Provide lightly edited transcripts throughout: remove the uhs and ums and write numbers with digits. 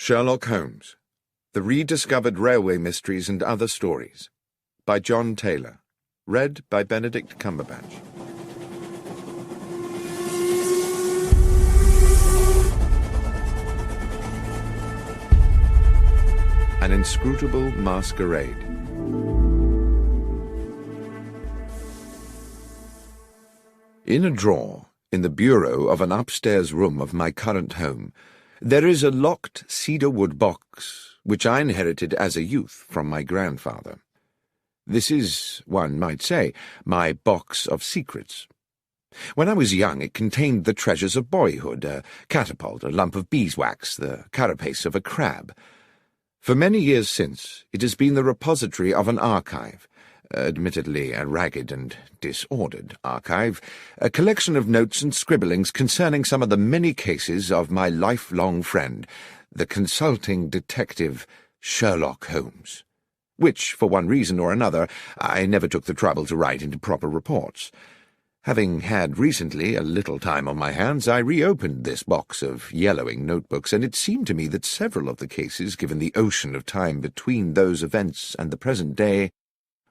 Sherlock Holmes, The Rediscovered Railway Mysteries and Other Stories, by John Taylor, read by Benedict Cumberbatch. An Inscrutable Masquerade. In a drawer in the bureau of an upstairs room of my current home, there is a locked cedar-wood box which I inherited as a youth from my grandfather. This is, one might say, my box of secrets. When I was young, it contained the treasures of boyhood, a catapult, a lump of beeswax, the carapace of a crab. For many years since, it has been the repository of an archive, admittedly a ragged and disordered archive, a collection of notes and scribblings concerning some of the many cases of my lifelong friend, the consulting detective Sherlock Holmes, which, for one reason or another, I never took the trouble to write into proper reports. Having had recently a little time on my hands, I reopened this box of yellowing notebooks, and it seemed to me that several of the cases, given the ocean of time between those events and the present day,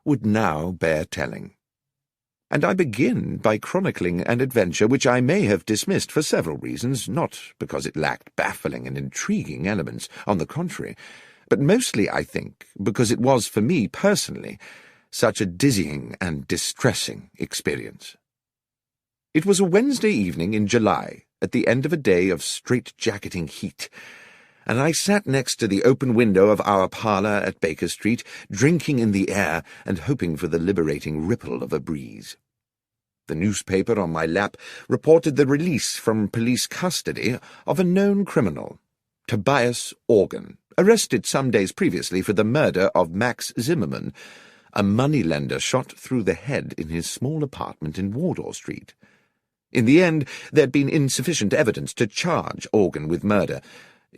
would now bear telling. And I begin by chronicling an adventure which I may have dismissed for several reasons, not because it lacked baffling and intriguing elements, on the contrary, but mostly, I think, because it was, for me personally, such a dizzying and distressing experience. It was a Wednesday evening in July, at the end of a day of strait-jacketing heat, and I sat next to the open window of our parlour at Baker Street, drinking in the air and hoping for the liberating ripple of a breeze. The newspaper on my lap reported the release from police custody of a known criminal, Tobias Organ, arrested some days previously for the murder of Max Zimmerman, a moneylender shot through the head in his small apartment in Wardour Street. In the end, there had been insufficient evidence to charge Organ with murder,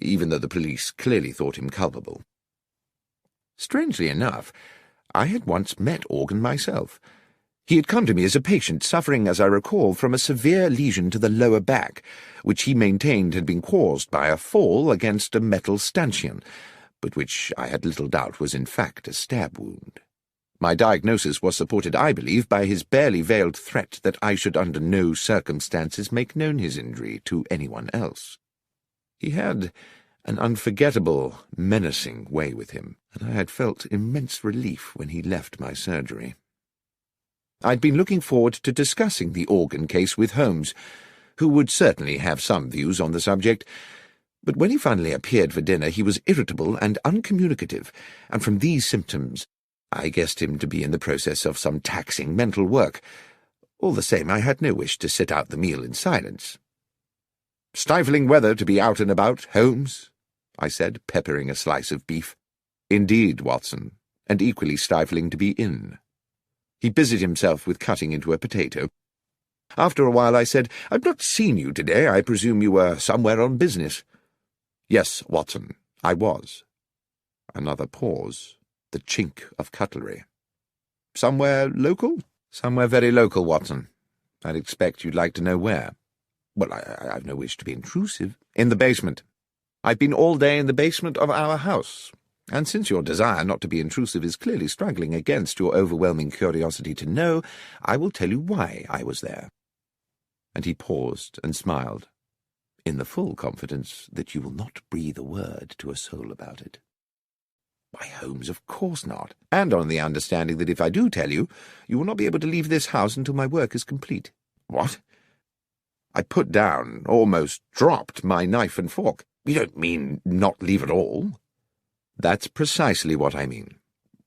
even though the police clearly thought him culpable. Strangely enough, I had once met Organ myself. He had come to me as a patient suffering, as I recall, from a severe lesion to the lower back, which he maintained had been caused by a fall against a metal stanchion, but which I had little doubt was in fact a stab wound. My diagnosis was supported, I believe, by his barely veiled threat that I should under no circumstances make known his injury to anyone else. He had an unforgettable, menacing way with him, and I had felt immense relief when he left my surgery. I'd been looking forward to discussing the Organ case with Holmes, who would certainly have some views on the subject, but when he finally appeared for dinner he was irritable and uncommunicative, and from these symptoms I guessed him to be in the process of some taxing mental work. All the same, I had no wish to sit out the meal in silence. "Stifling weather to be out and about, Holmes," I said, peppering a slice of beef. "Indeed, Watson, and equally stifling to be in." He busied himself with cutting into a potato. After a while I said, "I've not seen you today. I presume you were somewhere on business." "Yes, Watson, I was." Another pause, the chink of cutlery. "Somewhere local?" "Somewhere very local, Watson. I'd expect you'd like to know where." "Well, I've no wish to be intrusive." "In the basement. I've been all day in the basement of our house, and since your desire not to be intrusive is clearly struggling against your overwhelming curiosity to know, I will tell you why I was there." And he paused and smiled, in the full confidence that you will not breathe a word to a soul about it. "Why, Holmes, of course not, and on the understanding that if I do tell you, you will not be able to leave this house until my work is complete." "What?" I put down, almost dropped, my knife and fork. "You don't mean not leave at all?" "That's precisely what I mean.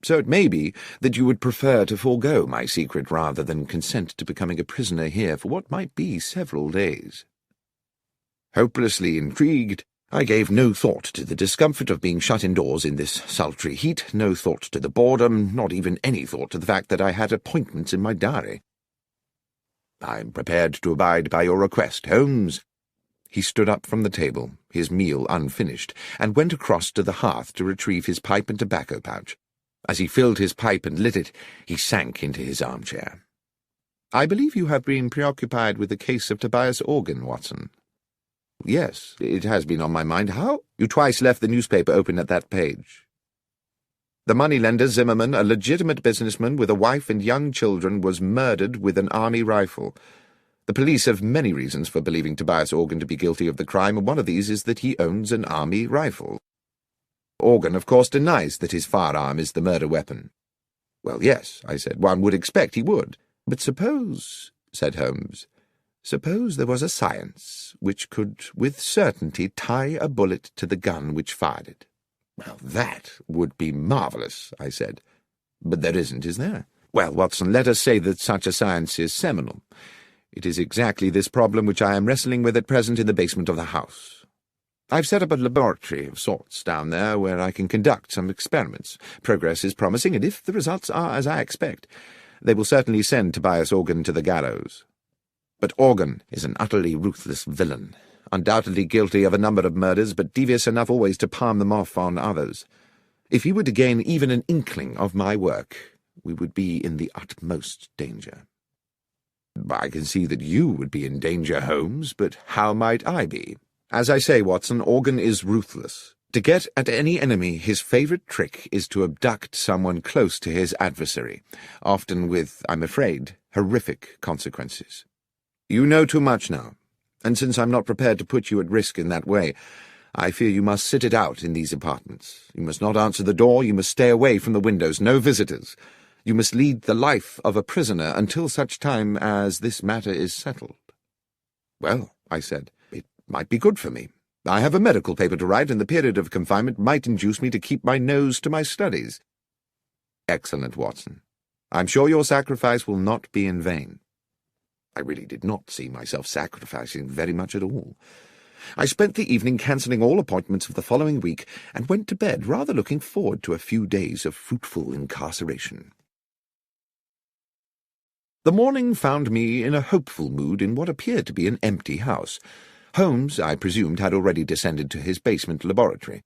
So it may be that you would prefer to forego my secret rather than consent to becoming a prisoner here for what might be several days." Hopelessly intrigued, I gave no thought to the discomfort of being shut indoors in this sultry heat, no thought to the boredom, not even any thought to the fact that I had appointments in my diary. "I'm prepared to abide by your request, Holmes." He stood up from the table, his meal unfinished, and went across to the hearth to retrieve his pipe and tobacco pouch. As he filled his pipe and lit it, he sank into his armchair. "I believe you have been preoccupied with the case of Tobias Organ, Watson." Yes, it has been on my mind. How? You twice left the newspaper open at that page. The moneylender Zimmerman, a legitimate businessman with a wife and young children, was murdered with an army rifle. The police have many reasons for believing Tobias Organ to be guilty of the crime, and one of these is that he owns an army rifle. Organ, of course, denies that his firearm is the murder weapon. Well, yes, I said, one would expect he would. But suppose, said Holmes, suppose there was a science which could with certainty tie a bullet to the gun which fired it. Well, that would be marvellous, I said. But there isn't, is there? Well, Watson, let us say that such a science is seminal. It is exactly this problem which I am wrestling with at present in the basement of the house. I've set up a laboratory of sorts down there where I can conduct some experiments. Progress is promising, and if the results are as I expect, they will certainly send Tobias Organ to the gallows. But Organ is an utterly ruthless villain, undoubtedly guilty of a number of murders, but devious enough always to palm them off on others. If he were to gain even an inkling of my work, we would be in the utmost danger. I can see that you would be in danger, Holmes, but how might I be? As I say, Watson, Organ is ruthless. To get at any enemy, his favourite trick is to abduct someone close to his adversary, often with, I'm afraid, horrific consequences. You know too much now, and since I'm not prepared to put you at risk in that way, I fear you must sit it out in these apartments. You must not answer the door, you must stay away from the windows, no visitors. You must lead the life of a prisoner until such time as this matter is settled. Well, I said, it might be good for me. I have a medical paper to write, and the period of confinement might induce me to keep my nose to my studies. Excellent, Watson. I'm sure your sacrifice will not be in vain. I really did not see myself sacrificing very much at all. I spent the evening cancelling all appointments of the following week, and went to bed rather looking forward to a few days of fruitful incarceration. The morning found me in a hopeful mood in what appeared to be an empty house. Holmes, I presumed, had already descended to his basement laboratory.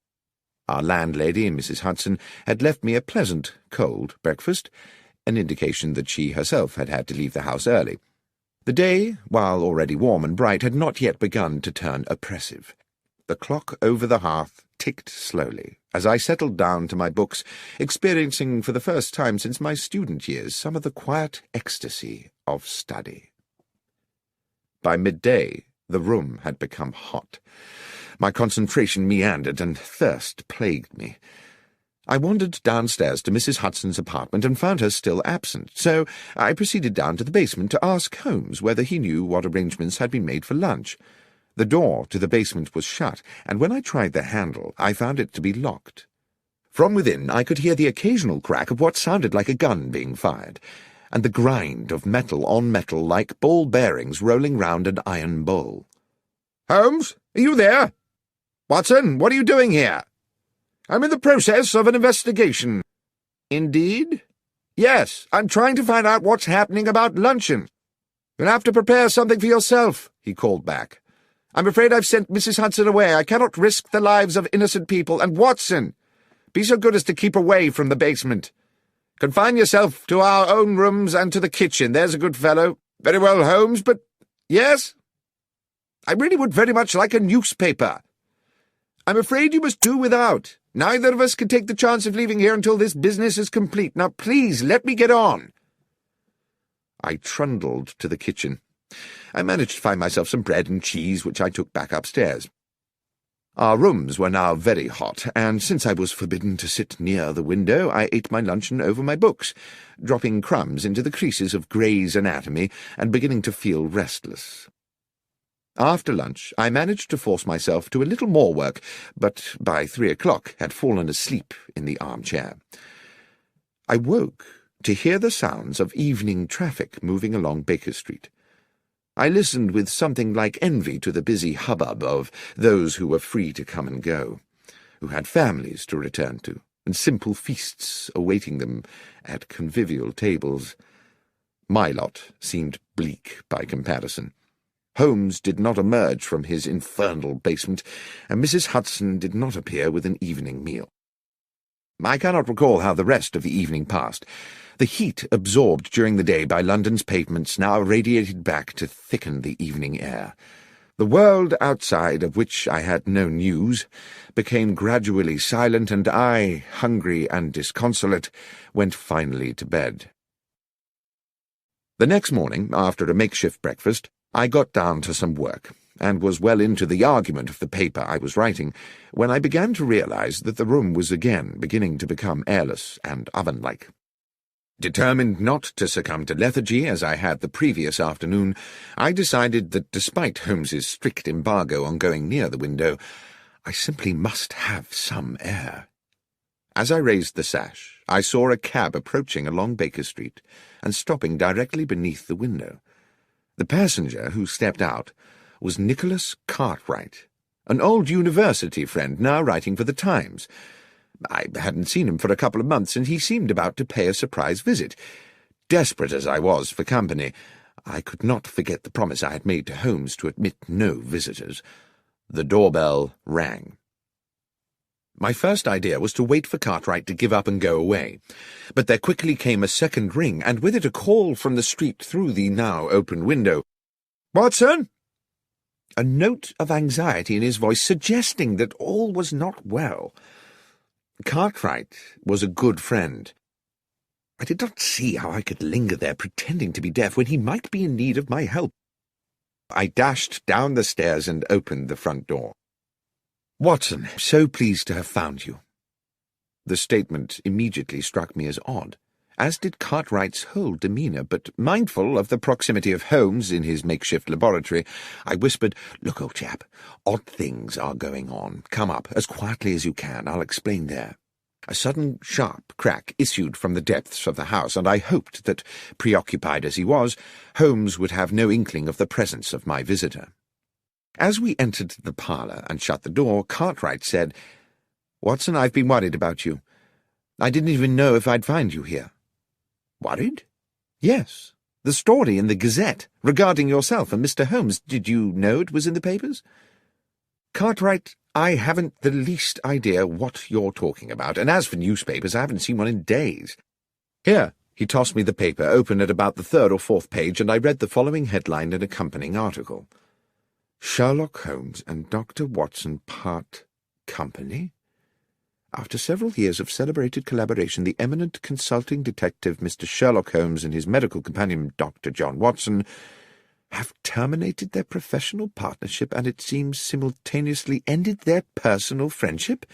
Our landlady, Mrs. Hudson, had left me a pleasant, cold breakfast, an indication that she herself had had to leave the house early. The day, while already warm and bright, had not yet begun to turn oppressive. The clock over the hearth ticked slowly as I settled down to my books, experiencing for the first time since my student years some of the quiet ecstasy of study. By midday, the room had become hot. My concentration meandered, and thirst plagued me. I wandered downstairs to Mrs. Hudson's apartment and found her still absent, so I proceeded down to the basement to ask Holmes whether he knew what arrangements had been made for lunch. The door to the basement was shut, and when I tried the handle, I found it to be locked. From within, I could hear the occasional crack of what sounded like a gun being fired, and the grind of metal on metal like ball bearings rolling round an iron bowl. "Holmes, are you there? Watson, what are you doing here?" "I'm in the process of an investigation." "Indeed?" "Yes, I'm trying to find out what's happening about luncheon." "You'll have to prepare something for yourself," he called back. "I'm afraid I've sent Mrs. Hudson away. I cannot risk the lives of innocent people. And Watson, be so good as to keep away from the basement. Confine yourself to our own rooms and to the kitchen. There's a good fellow." "Very well, Holmes, but—" "Yes?" "I really would very much like a newspaper." "I'm afraid you must do without. Neither of us can take the chance of leaving here until this business is complete. Now, please, let me get on." I trundled to the kitchen. I managed to find myself some bread and cheese, which I took back upstairs. Our rooms were now very hot, and since I was forbidden to sit near the window, I ate my luncheon over my books, dropping crumbs into the creases of Gray's Anatomy and beginning to feel restless. After lunch, I managed to force myself to a little more work, but by 3 o'clock had fallen asleep in the armchair. I woke to hear the sounds of evening traffic moving along Baker Street. I listened with something like envy to the busy hubbub of those who were free to come and go, who had families to return to, and simple feasts awaiting them at convivial tables. My lot seemed bleak by comparison. Holmes did not emerge from his infernal basement, and Mrs. Hudson did not appear with an evening meal. I cannot recall how the rest of the evening passed. The heat absorbed during the day by London's pavements now radiated back to thicken the evening air. The world outside, of which I had no news, became gradually silent, and I, hungry and disconsolate, went finally to bed. The next morning, after a makeshift breakfast, I got down to some work, and was well into the argument of the paper I was writing, when I began to realize that the room was again beginning to become airless and oven-like. Determined not to succumb to lethargy as I had the previous afternoon, I decided that despite Holmes's strict embargo on going near the window, I simply must have some air. As I raised the sash, I saw a cab approaching along Baker Street and stopping directly beneath the window. The passenger who stepped out was Nicholas Cartwright, an old university friend now writing for the Times. I hadn't seen him for a couple of months, and he seemed about to pay a surprise visit. Desperate as I was for company, I could not forget the promise I had made to Holmes to admit no visitors. The doorbell rang. My first idea was to wait for Cartwright to give up and go away, but there quickly came a second ring, and with it a call from the street through the now open window. "Watson!" A note of anxiety in his voice, suggesting that all was not well. Cartwright was a good friend. I did not see how I could linger there pretending to be deaf when he might be in need of my help. I dashed down the stairs and opened the front door. "Watson, so pleased to have found you." The statement immediately struck me as odd, as did Cartwright's whole demeanour, but mindful of the proximity of Holmes in his makeshift laboratory, I whispered, "Look, old chap, odd things are going on. Come up, as quietly as you can. I'll explain there." A sudden sharp crack issued from the depths of the house, and I hoped that, preoccupied as he was, Holmes would have no inkling of the presence of my visitor. As we entered the parlour and shut the door, Cartwright said, "Watson, I've been worried about you. I didn't even know if I'd find you here." "Worried?" "Yes. The story in the Gazette regarding yourself and Mr. Holmes. Did you know it was in the papers?" "Cartwright, I haven't the least idea what you're talking about, and as for newspapers, I haven't seen one in days. Here." He tossed me the paper, open at about the third or fourth page, and I read the following headline and accompanying article. "Sherlock Holmes and Dr. Watson part company? After several years of celebrated collaboration, the eminent consulting detective Mr. Sherlock Holmes and his medical companion Dr. John Watson have terminated their professional partnership and, it seems, simultaneously ended their personal friendship.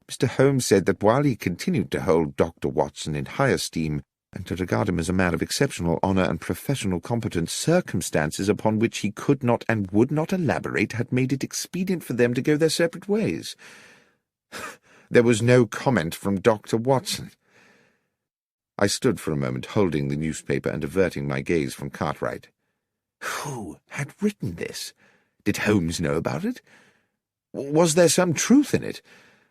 Mr. Holmes said that while he continued to hold Dr. Watson in high esteem and to regard him as a man of exceptional honour and professional competence, circumstances upon which he could not and would not elaborate had made it expedient for them to go their separate ways." There was no comment from Dr. Watson. I stood for a moment, holding the newspaper and averting my gaze from Cartwright. Who had written this? Did Holmes know about it? Was there some truth in it?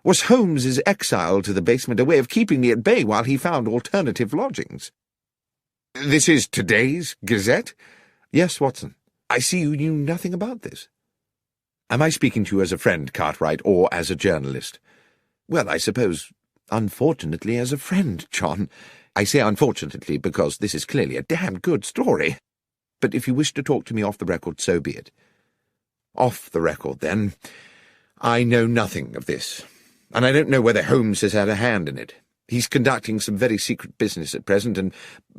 Was Holmes's exile to the basement a way of keeping me at bay while he found alternative lodgings? "This is today's Gazette?" "Yes, Watson. I see you knew nothing about this." "Am I speaking to you as a friend, Cartwright, or as a journalist?" "Well, I suppose, unfortunately, as a friend, John. I say unfortunately because this is clearly a damned good story. But if you wish to talk to me off the record, so be it." "Off the record, then. I know nothing of this, and I don't know whether Holmes has had a hand in it. He's conducting some very secret business at present, and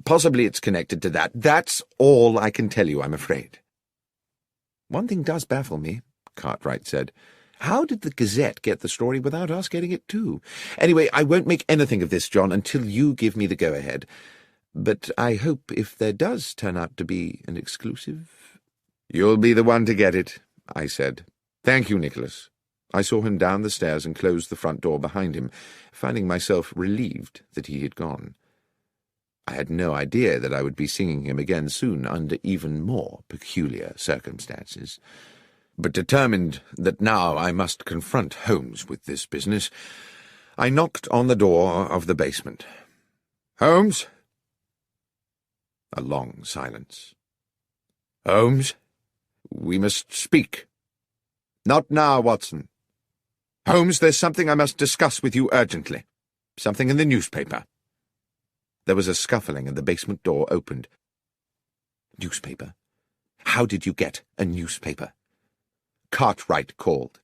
possibly it's connected to that. That's all I can tell you, I'm afraid." "One thing does baffle me," Cartwright said. "How did the Gazette get the story without us getting it too? Anyway, I won't make anything of this, John, until you give me the go-ahead. But I hope if there does turn out to be an exclusive—" "You'll be the one to get it," I said. "Thank you, Nicholas." I saw him down the stairs and closed the front door behind him, finding myself relieved that he had gone. I had no idea that I would be seeing him again soon under even more peculiar circumstances. But determined that now I must confront Holmes with this business, I knocked on the door of the basement. "Holmes?" A long silence. "Holmes? We must speak." "Not now, Watson." "Holmes, there's something I must discuss with you urgently. Something in the newspaper." There was a scuffling and the basement door opened. "Newspaper? How did you get a newspaper?" Cartwright called.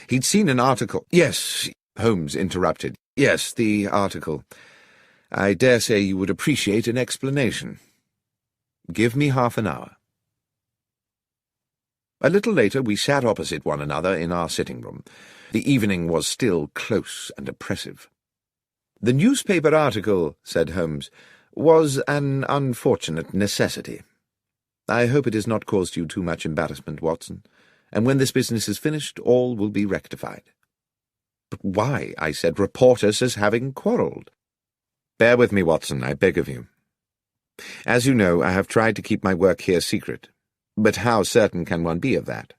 He'd seen an article— Yes, Holmes interrupted. Yes, the article. I dare say you would appreciate an explanation. Give me half an hour. A little later we sat opposite one another in our sitting-room. The evening was still close and oppressive. "The newspaper article," said Holmes, "was an unfortunate necessity. I hope it has not caused you too much embarrassment, Watson, and when this business is finished, all will be rectified." "But why," I said, "report us as having quarrelled?" "Bear with me, Watson, I beg of you. As you know, I have tried to keep my work here secret, but how certain can one be of that?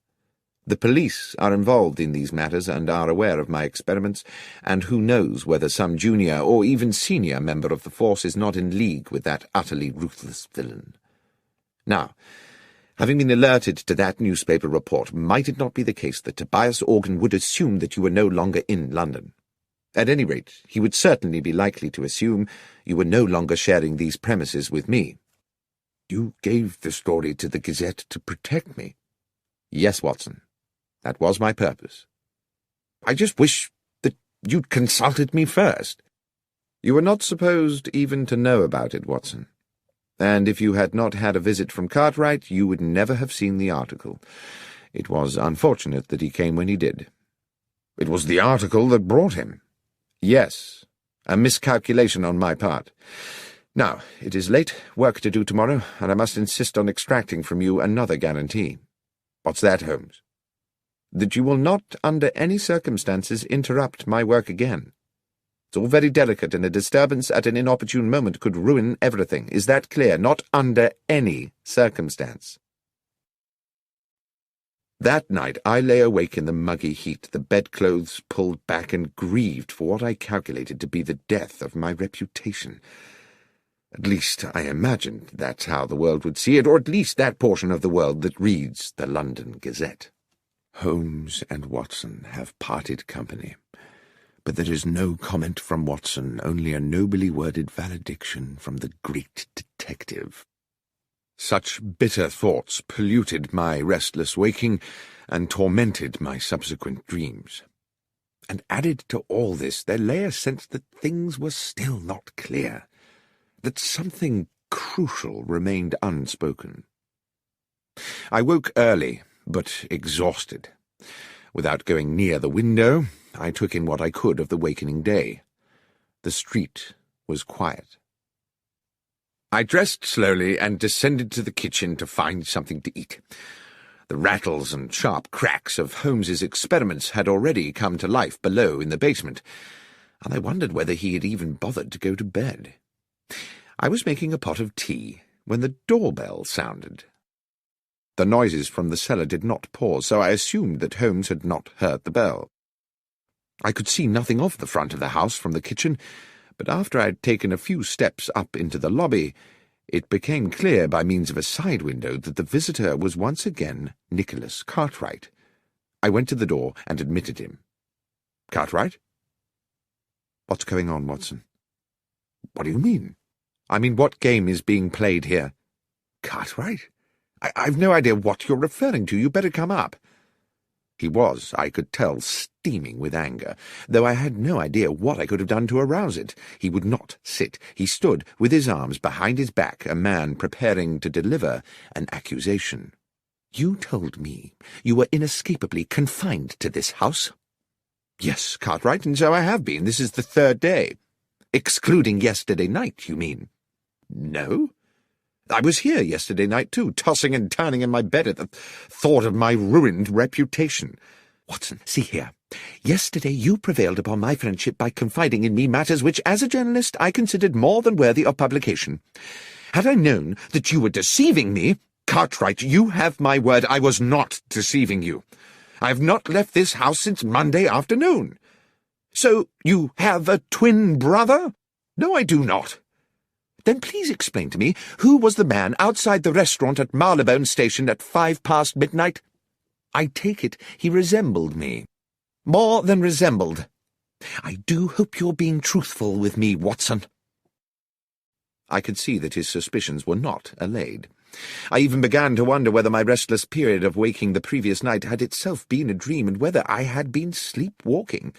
The police are involved in these matters and are aware of my experiments, and who knows whether some junior or even senior member of the force is not in league with that utterly ruthless villain. Now, having been alerted to that newspaper report, might it not be the case that Tobias Organ would assume that you were no longer in London? At any rate, he would certainly be likely to assume you were no longer sharing these premises with me." "You gave the story to the Gazette to protect me?" "Yes, Watson. That was my purpose." "I just wish that you'd consulted me first." "You were not supposed even to know about it, Watson. And if you had not had a visit from Cartwright, you would never have seen the article. It was unfortunate that he came when he did." "It was the article that brought him." "Yes, a miscalculation on my part. Now, it is late, work to do tomorrow, and I must insist on extracting from you another guarantee." "What's that, Holmes?" "That you will not, under any circumstances, interrupt my work again. It's all very delicate, and a disturbance at an inopportune moment could ruin everything. Is that clear? Not under any circumstance." That night I lay awake in the muggy heat, the bedclothes pulled back, and grieved for what I calculated to be the death of my reputation. At least I imagined that's how the world would see it, or at least that portion of the world that reads the London Gazette. Holmes and Watson have parted company, but there is no comment from Watson, only a nobly worded valediction from the great detective. Such bitter thoughts polluted my restless waking and tormented my subsequent dreams. And added to all this, there lay a sense that things were still not clear, that something crucial remained unspoken. I woke early, but exhausted. Without going near the window, I took in what I could of the wakening day. The street was quiet. I dressed slowly and descended to the kitchen to find something to eat. The rattles and sharp cracks of Holmes's experiments had already come to life below in the basement, and I wondered whether he had even bothered to go to bed. I was making a pot of tea when the doorbell sounded. The noises from the cellar did not pause, so I assumed that Holmes had not heard the bell. I could see nothing of the front of the house from the kitchen, but after I had taken a few steps up into the lobby, it became clear by means of a side window that the visitor was once again Nicholas Cartwright. I went to the door and admitted him. "Cartwright?" "What's going on, Watson?" "What do you mean?" "I mean, what game is being played here?" "Cartwright? I've no idea what you're referring to. You better come up." He was, I could tell, steaming with anger, though I had no idea what I could have done to arouse it. He would not sit. He stood with his arms behind his back, a man preparing to deliver an accusation. "You told me you were inescapably confined to this house?" "Yes, Cartwright, and so I have been. This is the third day." "Excluding yesterday night, you mean?" "No. I was here yesterday night, too, tossing and turning in my bed at the thought of my ruined reputation." "Watson, see here. Yesterday you prevailed upon my friendship by confiding in me matters which, as a journalist, I considered more than worthy of publication. Had I known that you were deceiving me—" "Cartwright, you have my word I was not deceiving you. I have not left this house since Monday afternoon." "So you have a twin brother?" "No, I do not." "Then please explain to me who was the man outside the restaurant at Marylebone Station at 5 past midnight?" "I take it he resembled me." "More than resembled. I do hope you're being truthful with me, Watson." I could see that his suspicions were not allayed. I even began to wonder whether my restless period of waking the previous night had itself been a dream, and whether I had been sleepwalking.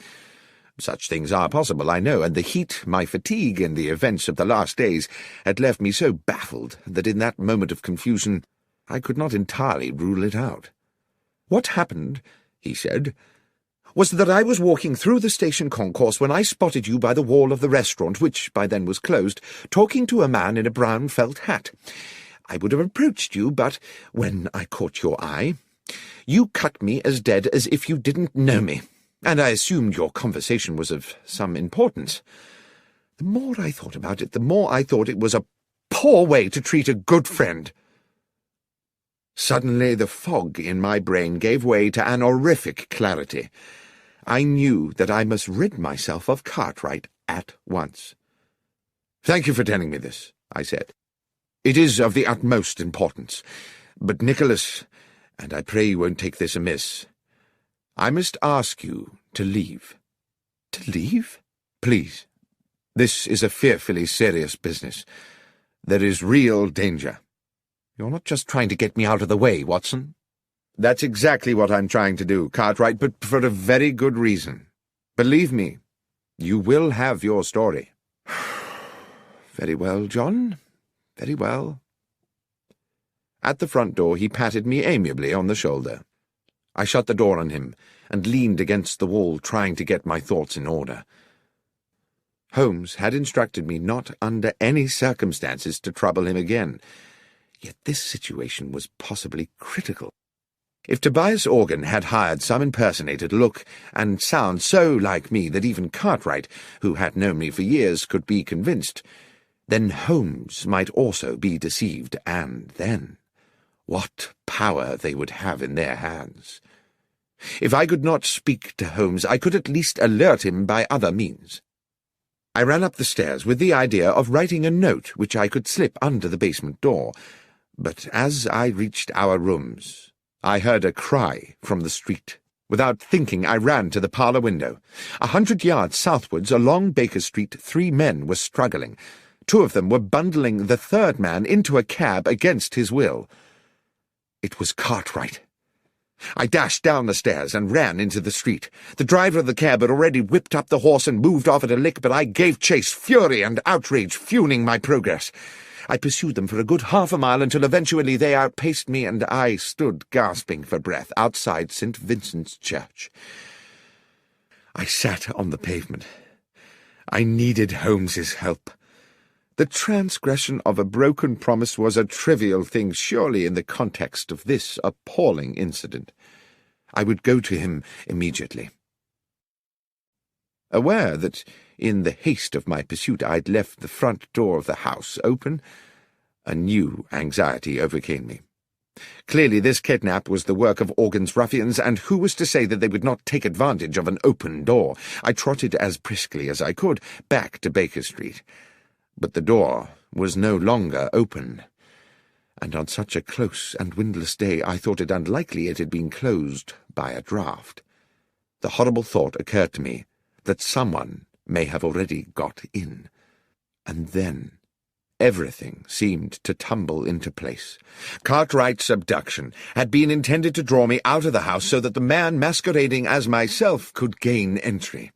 Such things are possible, I know, and the heat, my fatigue, and the events of the last days had left me so baffled that in that moment of confusion I could not entirely rule it out. "What happened," he said, "was that I was walking through the station concourse when I spotted you by the wall of the restaurant, which by then was closed, talking to a man in a brown felt hat. I would have approached you, but when I caught your eye, you cut me as dead as if you didn't know me, and I assumed your conversation was of some importance. The more I thought about it, the more I thought it was a poor way to treat a good friend." Suddenly the fog in my brain gave way to an horrific clarity. I knew that I must rid myself of Cartwright at once. "Thank you for telling me this," I said. "It is of the utmost importance. But, Nicholas, and I pray you won't take this amiss, I must ask you to leave." "To leave?" "Please. This is a fearfully serious business. There is real danger." "You're not just trying to get me out of the way, Watson?" "That's exactly what I'm trying to do, Cartwright, but for a very good reason. Believe me, you will have your story." "Very well, John. Very well." At the front door he patted me amiably on the shoulder. I shut the door on him and leaned against the wall, trying to get my thoughts in order. Holmes had instructed me not under any circumstances to trouble him again. Yet this situation was possibly critical. If Tobias Organ had hired some impersonator to look and sound so like me that even Cartwright, who had known me for years, could be convinced, then Holmes might also be deceived, and then what power they would have in their hands. If I could not speak to Holmes, I could at least alert him by other means. I ran up the stairs with the idea of writing a note which I could slip under the basement door, but as I reached our rooms, I heard a cry from the street. Without thinking, I ran to the parlour window. 100 yards southwards along Baker Street, 3 men were struggling. 2 of them were bundling the third man into a cab against his will. It was Cartwright. I dashed down the stairs and ran into the street. The driver of the cab had already whipped up the horse and moved off at a lick, but I gave chase, fury and outrage fueling my progress. I pursued them for a good half a mile until eventually they outpaced me, and I stood gasping for breath outside St. Vincent's Church. I sat on the pavement. I needed Holmes's help. The transgression of a broken promise was a trivial thing, surely, in the context of this appalling incident. I would go to him immediately. Aware that, in the haste of my pursuit, I'd left the front door of the house open, a new anxiety overcame me. Clearly this kidnap was the work of Organ's ruffians, and who was to say that they would not take advantage of an open door? I trotted as briskly as I could back to Baker Street. But the door was no longer open, and on such a close and windless day I thought it unlikely it had been closed by a draught. The horrible thought occurred to me that someone may have already got in. And then everything seemed to tumble into place. Cartwright's abduction had been intended to draw me out of the house so that the man masquerading as myself could gain entry.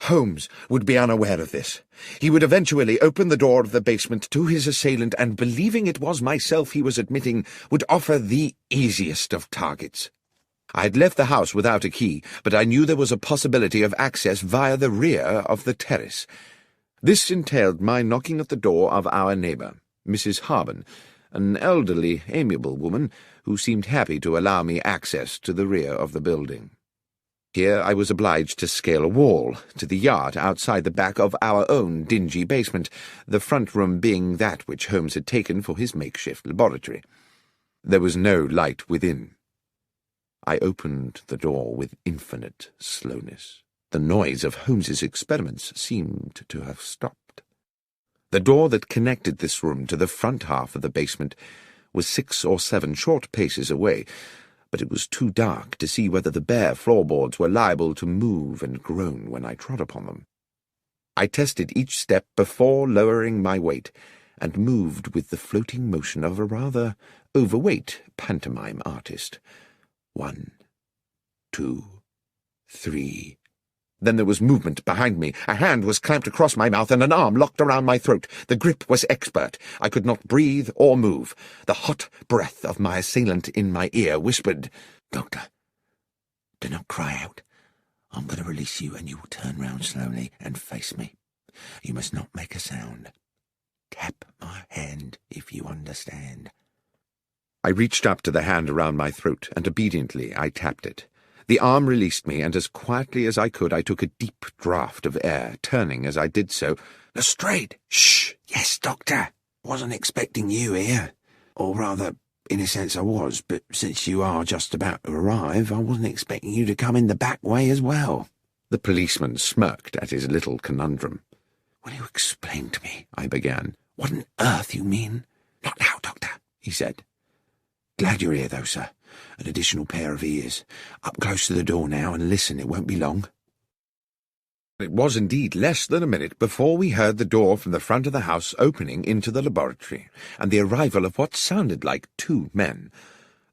Holmes would be unaware of this. He would eventually open the door of the basement to his assailant, and believing it was myself he was admitting, would offer the easiest of targets. I had left the house without a key, but I knew there was a possibility of access via the rear of the terrace. This entailed my knocking at the door of our neighbour, Mrs. Harben, an elderly, amiable woman who seemed happy to allow me access to the rear of the building. Here I was obliged to scale a wall to the yard outside the back of our own dingy basement, the front room being that which Holmes had taken for his makeshift laboratory. There was no light within. I opened the door with infinite slowness. The noise of Holmes's experiments seemed to have stopped. The door that connected this room to the front half of the basement was 6 or 7 short paces away, but it was too dark to see whether the bare floorboards were liable to move and groan when I trod upon them. I tested each step before lowering my weight, and moved with the floating motion of a rather overweight pantomime artist. 1, 2, 3. Then there was movement behind me. A hand was clamped across my mouth and an arm locked around my throat. The grip was expert. I could not breathe or move. The hot breath of my assailant in my ear whispered, "Doctor, do not cry out. I'm going to release you and you will turn round slowly and face me. You must not make a sound. Tap my hand if you understand." I reached up to the hand around my throat, and obediently I tapped it. The arm released me, and as quietly as I could I took a deep draught of air, turning as I did so. "Lestrade!" "Shh! Yes, Doctor. Wasn't expecting you here. Or rather, in a sense I was, but since you are just about to arrive, I wasn't expecting you to come in the back way as well." The policeman smirked at his little conundrum. "Will you explain to me," I began, "what on earth you mean?" "Not now, Doctor," he said. "Glad you're here, though, sir. An additional pair of ears. Up close to the door now and listen, it won't be long." It was indeed less than a minute before we heard the door from the front of the house opening into the laboratory, and the arrival of what sounded like 2 men.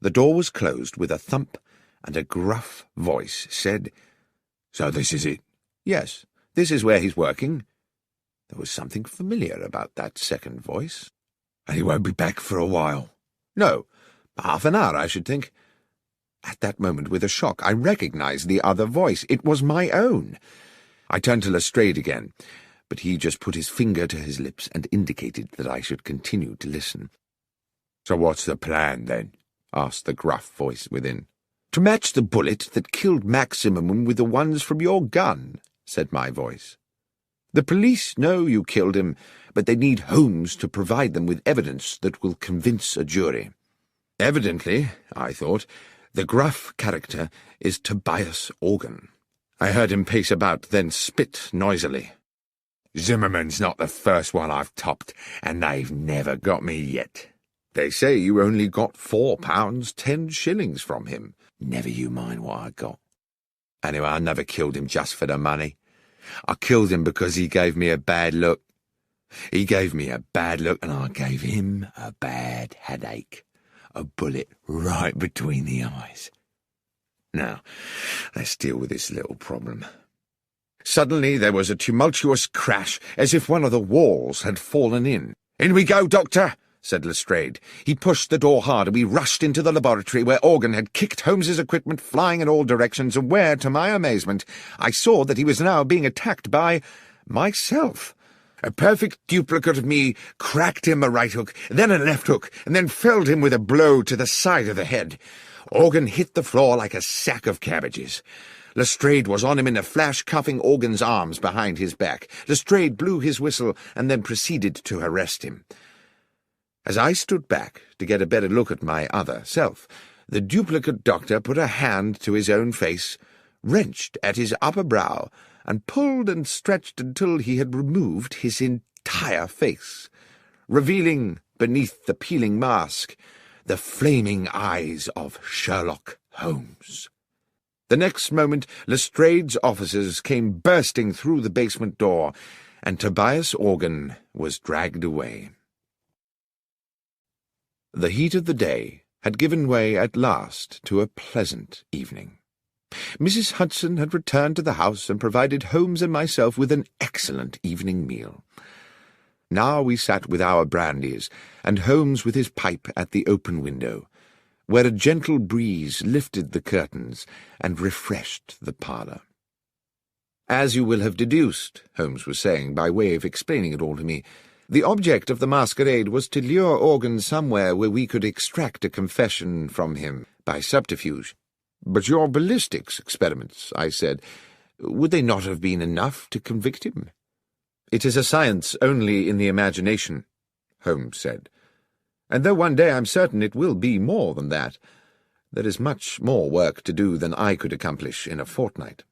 The door was closed with a thump, and a gruff voice said, "So this is it?" "Yes, this is where he's working." There was something familiar about that second voice. "And he won't be back for a while?" "No. Half an hour, I should think." At that moment, with a shock, I recognized the other voice. It was my own. I turned to Lestrade again, but he just put his finger to his lips and indicated that I should continue to listen. "So what's the plan, then?" asked the gruff voice within. "To match the bullet that killed Maximum with the ones from your gun," said my voice. "The police know you killed him, but they need Holmes to provide them with evidence that will convince a jury. Evidently, I thought, the gruff character is Tobias Organ. I heard him pace about, then spit noisily. "Zimmerman's not the first one I've topped, and they've never got me yet. They say you only got £4 10 from him." "Never you mind what I got. Anyway, I never killed him just for the money. I killed him because he gave me a bad look. He gave me a bad look, and I gave him a bad headache. A bullet right between the eyes. Now, let's deal with this little problem." Suddenly there was a tumultuous crash, as if one of the walls had fallen in. "In we go, Doctor," said Lestrade. He pushed the door hard, and we rushed into the laboratory, where Organ had kicked Holmes's equipment flying in all directions, and where, to my amazement, I saw that he was now being attacked by myself. A perfect duplicate of me cracked him a right hook, then a left hook, and then felled him with a blow to the side of the head. Organ hit the floor like a sack of cabbages. Lestrade was on him in a flash, cuffing Organ's arms behind his back. Lestrade blew his whistle and then proceeded to arrest him. As I stood back to get a better look at my other self, the duplicate doctor put a hand to his own face, wrenched at his upper brow, and pulled and stretched until he had removed his entire face, revealing, beneath the peeling mask, the flaming eyes of Sherlock Holmes. The next moment Lestrade's officers came bursting through the basement door, and Tobias Organ was dragged away. The heat of the day had given way at last to a pleasant evening. Mrs. Hudson had returned to the house and provided Holmes and myself with an excellent evening meal. Now we sat with our brandies, and Holmes with his pipe at the open window, where a gentle breeze lifted the curtains and refreshed the parlour. "As you will have deduced," Holmes was saying, by way of explaining it all to me, "the object of the masquerade was to lure Organ somewhere where we could extract a confession from him by subterfuge." "But your ballistics experiments," I said, "would they not have been enough to convict him?" "It is a science only in the imagination," Holmes said. "And though one day I'm certain it will be more than that, there is much more work to do than I could accomplish in a fortnight.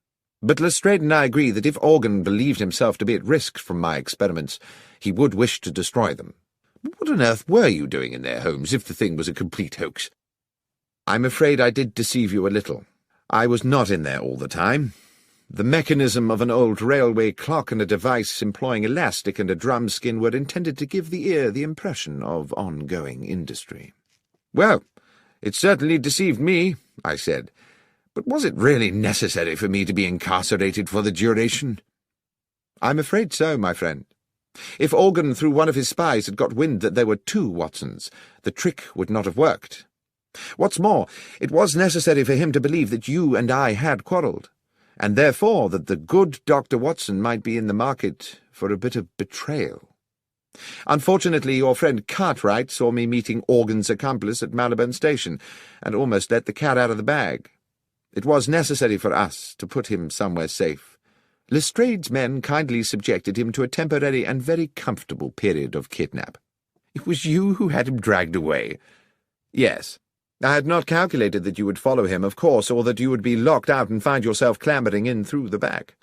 But Lestrade and I agree that if Organ believed himself to be at risk from my experiments, he would wish to destroy them. What on earth were you doing in there, Holmes, if the thing was a complete hoax?" "I'm afraid I did deceive you a little. I was not in there all the time. The mechanism of an old railway clock and a device employing elastic and a drum skin were intended to give the ear the impression of ongoing industry. "Well, it certainly deceived me," I said. "But was it really necessary for me to be incarcerated for the duration?" "I'm afraid so, my friend. If Organ, through one of his spies, had got wind that there were two Watsons, the trick would not have worked. What's more, it was necessary for him to believe that you and I had quarrelled, and therefore that the good Dr. Watson might be in the market for a bit of betrayal. Unfortunately, your friend Cartwright saw me meeting Organ's accomplice at Marylebone Station, and almost let the cat out of the bag. It was necessary for us to put him somewhere safe. Lestrade's men kindly subjected him to a temporary and very comfortable period of kidnap." "It was you who had him dragged away?" "Yes. I had not calculated that you would follow him, of course, or that you would be locked out and find yourself clambering in through the back.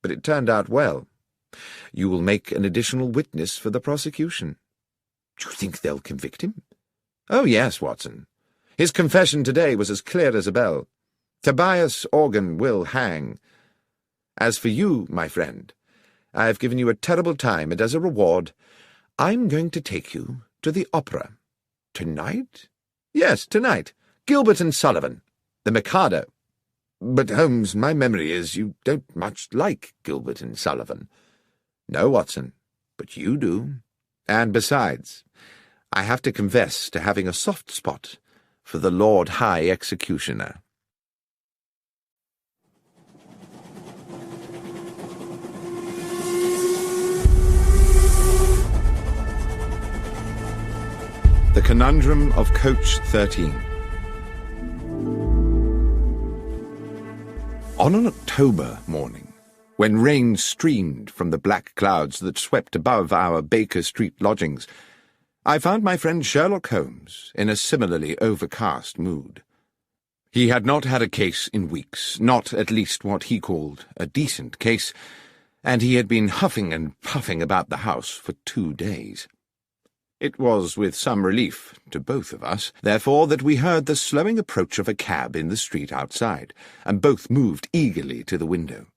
But it turned out well. You will make an additional witness for the prosecution." "Do you think they'll convict him?" "Oh, yes, Watson. His confession today was as clear as a bell. Tobias Organ will hang. As for you, my friend, I have given you a terrible time, and as a reward, I'm going to take you to the opera." "Tonight?" "Yes, tonight. Gilbert and Sullivan. The Mikado." "But, Holmes, my memory is you don't much like Gilbert and Sullivan." "No, Watson, but you do. And besides, I have to confess to having a soft spot for the Lord High Executioner." The Conundrum of Coach 13. On an October morning, when rain streamed from the black clouds that swept above our Baker Street lodgings, I found my friend Sherlock Holmes in a similarly overcast mood. He had not had a case in weeks, not at least what he called a decent case, and he had been huffing and puffing about the house for 2 days. It was with some relief to both of us, therefore, that we heard the slowing approach of a cab in the street outside, and both moved eagerly to the window.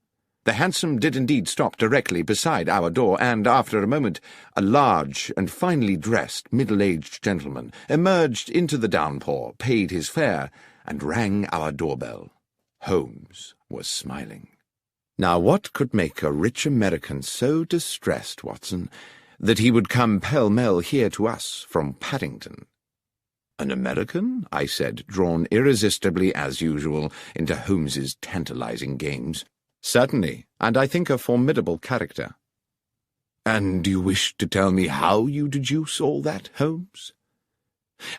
The hansom did indeed stop directly beside our door, and after a moment a large and finely dressed middle-aged gentleman emerged into the downpour, paid his fare, and rang our doorbell. Holmes was smiling. Now, what could make a rich American so distressed, Watson, that he would come pell-mell here to us from Paddington? "An American?" I said, drawn irresistibly, as usual, into Holmes's tantalizing games. "Certainly, and I think a formidable character." "And do you wish to tell me how you deduce all that, Holmes?"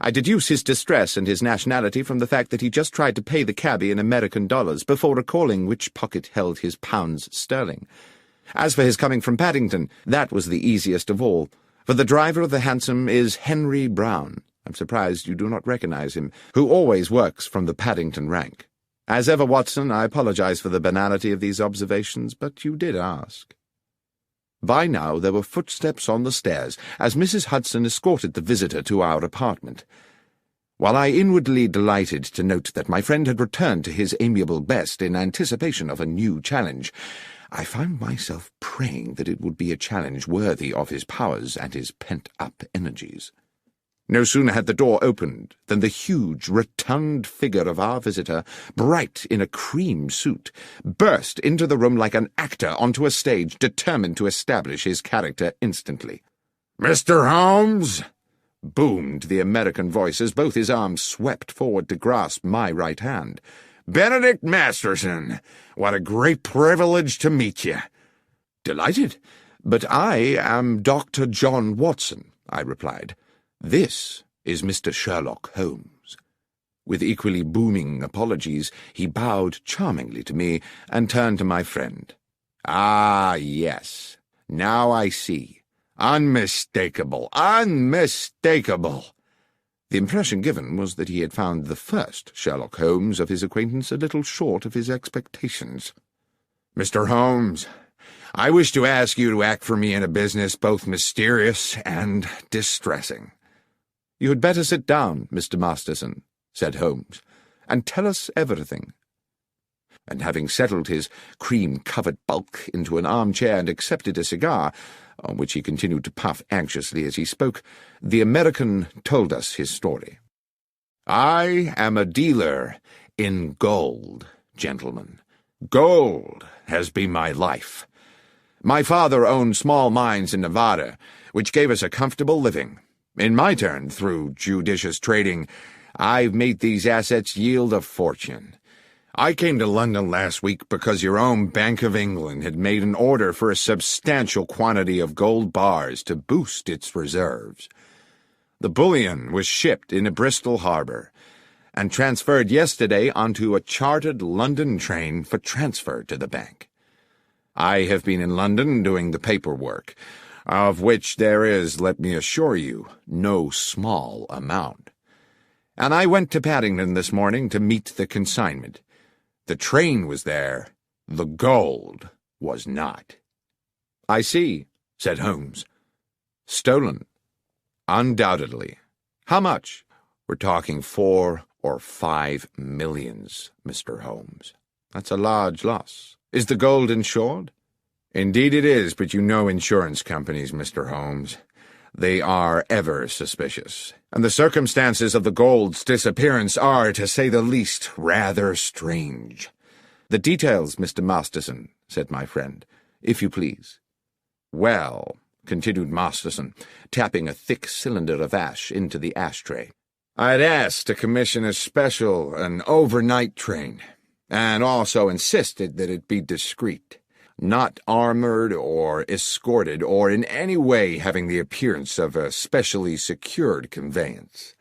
"I deduce his distress and his nationality from the fact that he just tried to pay the cabby in American dollars before recalling which pocket held his pounds sterling. As for his coming from Paddington, that was the easiest of all, for the driver of the hansom is Henry Brown. I'm surprised you do not recognize him, who always works from the Paddington rank. As ever, Watson, I apologize for the banality of these observations, but you did ask." By now there were footsteps on the stairs, as Mrs. Hudson escorted the visitor to our apartment. While I inwardly delighted to note that my friend had returned to his amiable best in anticipation of a new challenge, I found myself praying that it would be a challenge worthy of his powers and his pent-up energies. No sooner had the door opened than the huge, rotund figure of our visitor, bright in a cream suit, burst into the room like an actor onto a stage, determined to establish his character instantly. "Mr. Holmes!" boomed the American voice as both his arms swept forward to grasp my right hand. "Benedict Masterson! What a great privilege to meet you!" "Delighted, but I am Dr. John Watson," I replied. "This is Mr. Sherlock Holmes." With equally booming apologies, he bowed charmingly to me and turned to my friend. "Ah, yes. Now I see. Unmistakable, unmistakable." The impression given was that he had found the first Sherlock Holmes of his acquaintance a little short of his expectations. "Mr. Holmes, I wish to ask you to act for me in a business both mysterious and distressing." "You had better sit down, Mr. Masterson," said Holmes, "and tell us everything." and having settled his cream-covered bulk into an armchair and accepted a cigar, on which he continued to puff anxiously as he spoke, the American told us his story. "I am a dealer in gold, gentlemen. Gold has been my life. My father owned small mines in Nevada, which gave us a comfortable living. In my turn, through judicious trading, I've made these assets yield a fortune. I came to London last week because your own Bank of England had made an order for a substantial quantity of gold bars to boost its reserves. The bullion was shipped into Bristol Harbour and transferred yesterday onto a chartered London train for transfer to the bank. I have been in London doing the paperwork, of which there is, let me assure you, no small amount. And I went to Paddington this morning to meet the consignment. The train was there, the gold was not." "I see," said Holmes. "Stolen." "Undoubtedly. How much?" "We're talking 4 or 5 millions, Mr. Holmes. That's a large loss. Is the gold insured?" "Indeed it is, but you know insurance companies, Mr. Holmes. They are ever suspicious, and the circumstances of the gold's disappearance are, to say the least, rather strange." "The details, Mr. Masterson," said my friend, "if you please." "Well," continued Masterson, tapping a thick cylinder of ash into the ashtray, "I'd asked to commission an overnight train, and also insisted that it be discreet, not armored or escorted, or in any way having the appearance of a specially secured conveyance.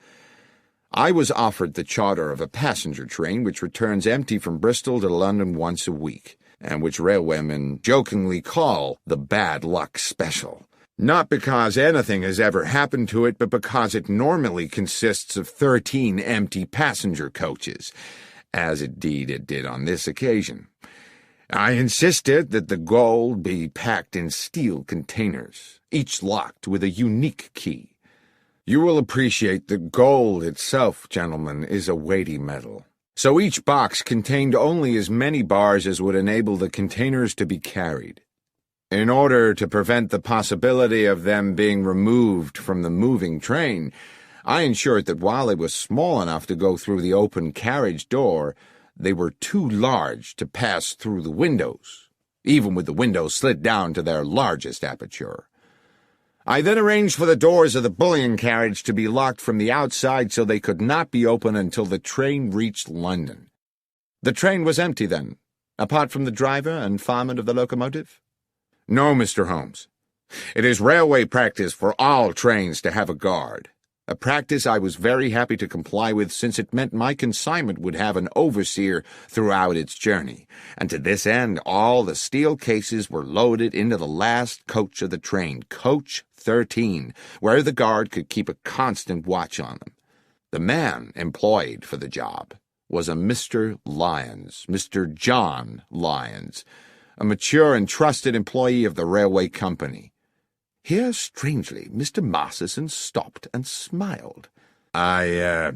I was offered the charter of a passenger train which returns empty from Bristol to London once a week, and which railwaymen jokingly call the Bad Luck Special. Not because anything has ever happened to it, but because it normally consists of 13 empty passenger coaches, as indeed it did on this occasion. I insisted that the gold be packed in steel containers, each locked with a unique key. You will appreciate that gold itself, gentlemen, is a weighty metal, so each box contained only as many bars as would enable the containers to be carried. In order to prevent the possibility of them being removed from the moving train, I ensured that while they were small enough to go through the open carriage door, they were too large to pass through the windows, even with the windows slid down to their largest aperture. I then arranged for the doors of the bullion carriage to be locked from the outside so they could not be opened until the train reached London. The train was empty then, apart from the driver and fireman of the locomotive? No, Mr. Holmes. It is railway practice for all trains to have a guard. A practice I was very happy to comply with, since it meant my consignment would have an overseer throughout its journey, and to this end all the steel cases were loaded into the last coach of the train, coach 13, where the guard could keep a constant watch on them. The man employed for the job was a Mr. Lyons, Mr. John Lyons, a mature and trusted employee of the railway company. Here, strangely, Mr. Masterson stopped and smiled. I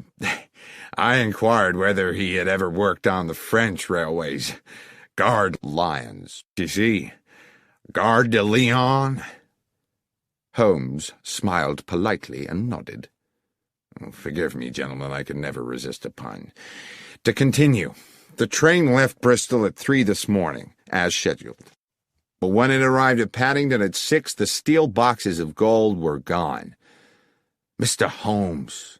inquired whether he had ever worked on the French railways. Gare Lyons, you see. Gare de Lyon. Holmes smiled politely and nodded. Forgive me, gentlemen, I could never resist a pun. To continue, the train left Bristol at 3 this morning, as scheduled. But when it arrived at Paddington at 6, the steel boxes of gold were gone. Mr. Holmes,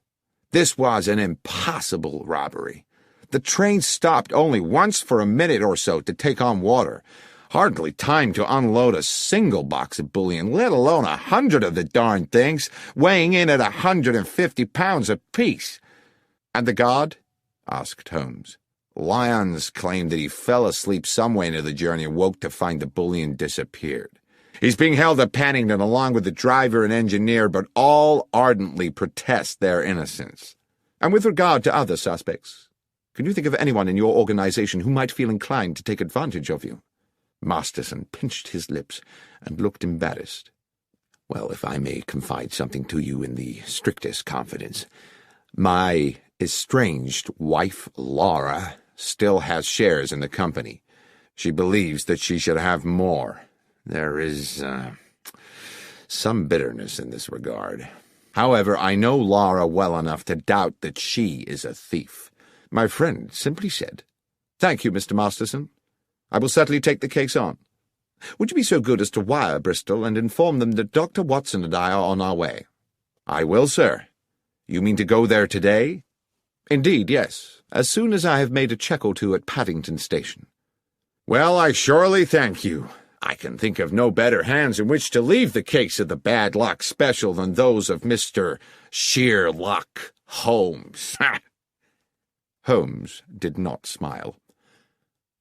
this was an impossible robbery. The train stopped only once for a minute or so to take on water. Hardly time to unload a single box of bullion, let alone 100 of the darned things, weighing in at 150 pounds apiece. And the guard? Asked Holmes. Lyons claimed that he fell asleep somewhere into the journey and woke to find the bullion disappeared. He's being held at Paddington along with the driver and engineer, but all ardently protest their innocence. And with regard to other suspects, can you think of anyone in your organization who might feel inclined to take advantage of you? Masterson pinched his lips and looked embarrassed. Well, if I may confide something to you in the strictest confidence, my estranged wife, Laura, still has shares in the company. She believes that she should have more. There is, some bitterness in this regard. However, I know Laura well enough to doubt that she is a thief. My friend simply said, "Thank you, Mr. Masterson. I will certainly take the case on. Would you be so good as to wire Bristol and inform them that Dr. Watson and I are on our way?" "I will, sir. You mean to go there today?" "Indeed, yes, as soon as I have made a check or two at Paddington Station." "Well, I surely thank you. I can think of no better hands in which to leave the case of the bad luck special than those of Mr. Sherlock Holmes." Holmes did not smile.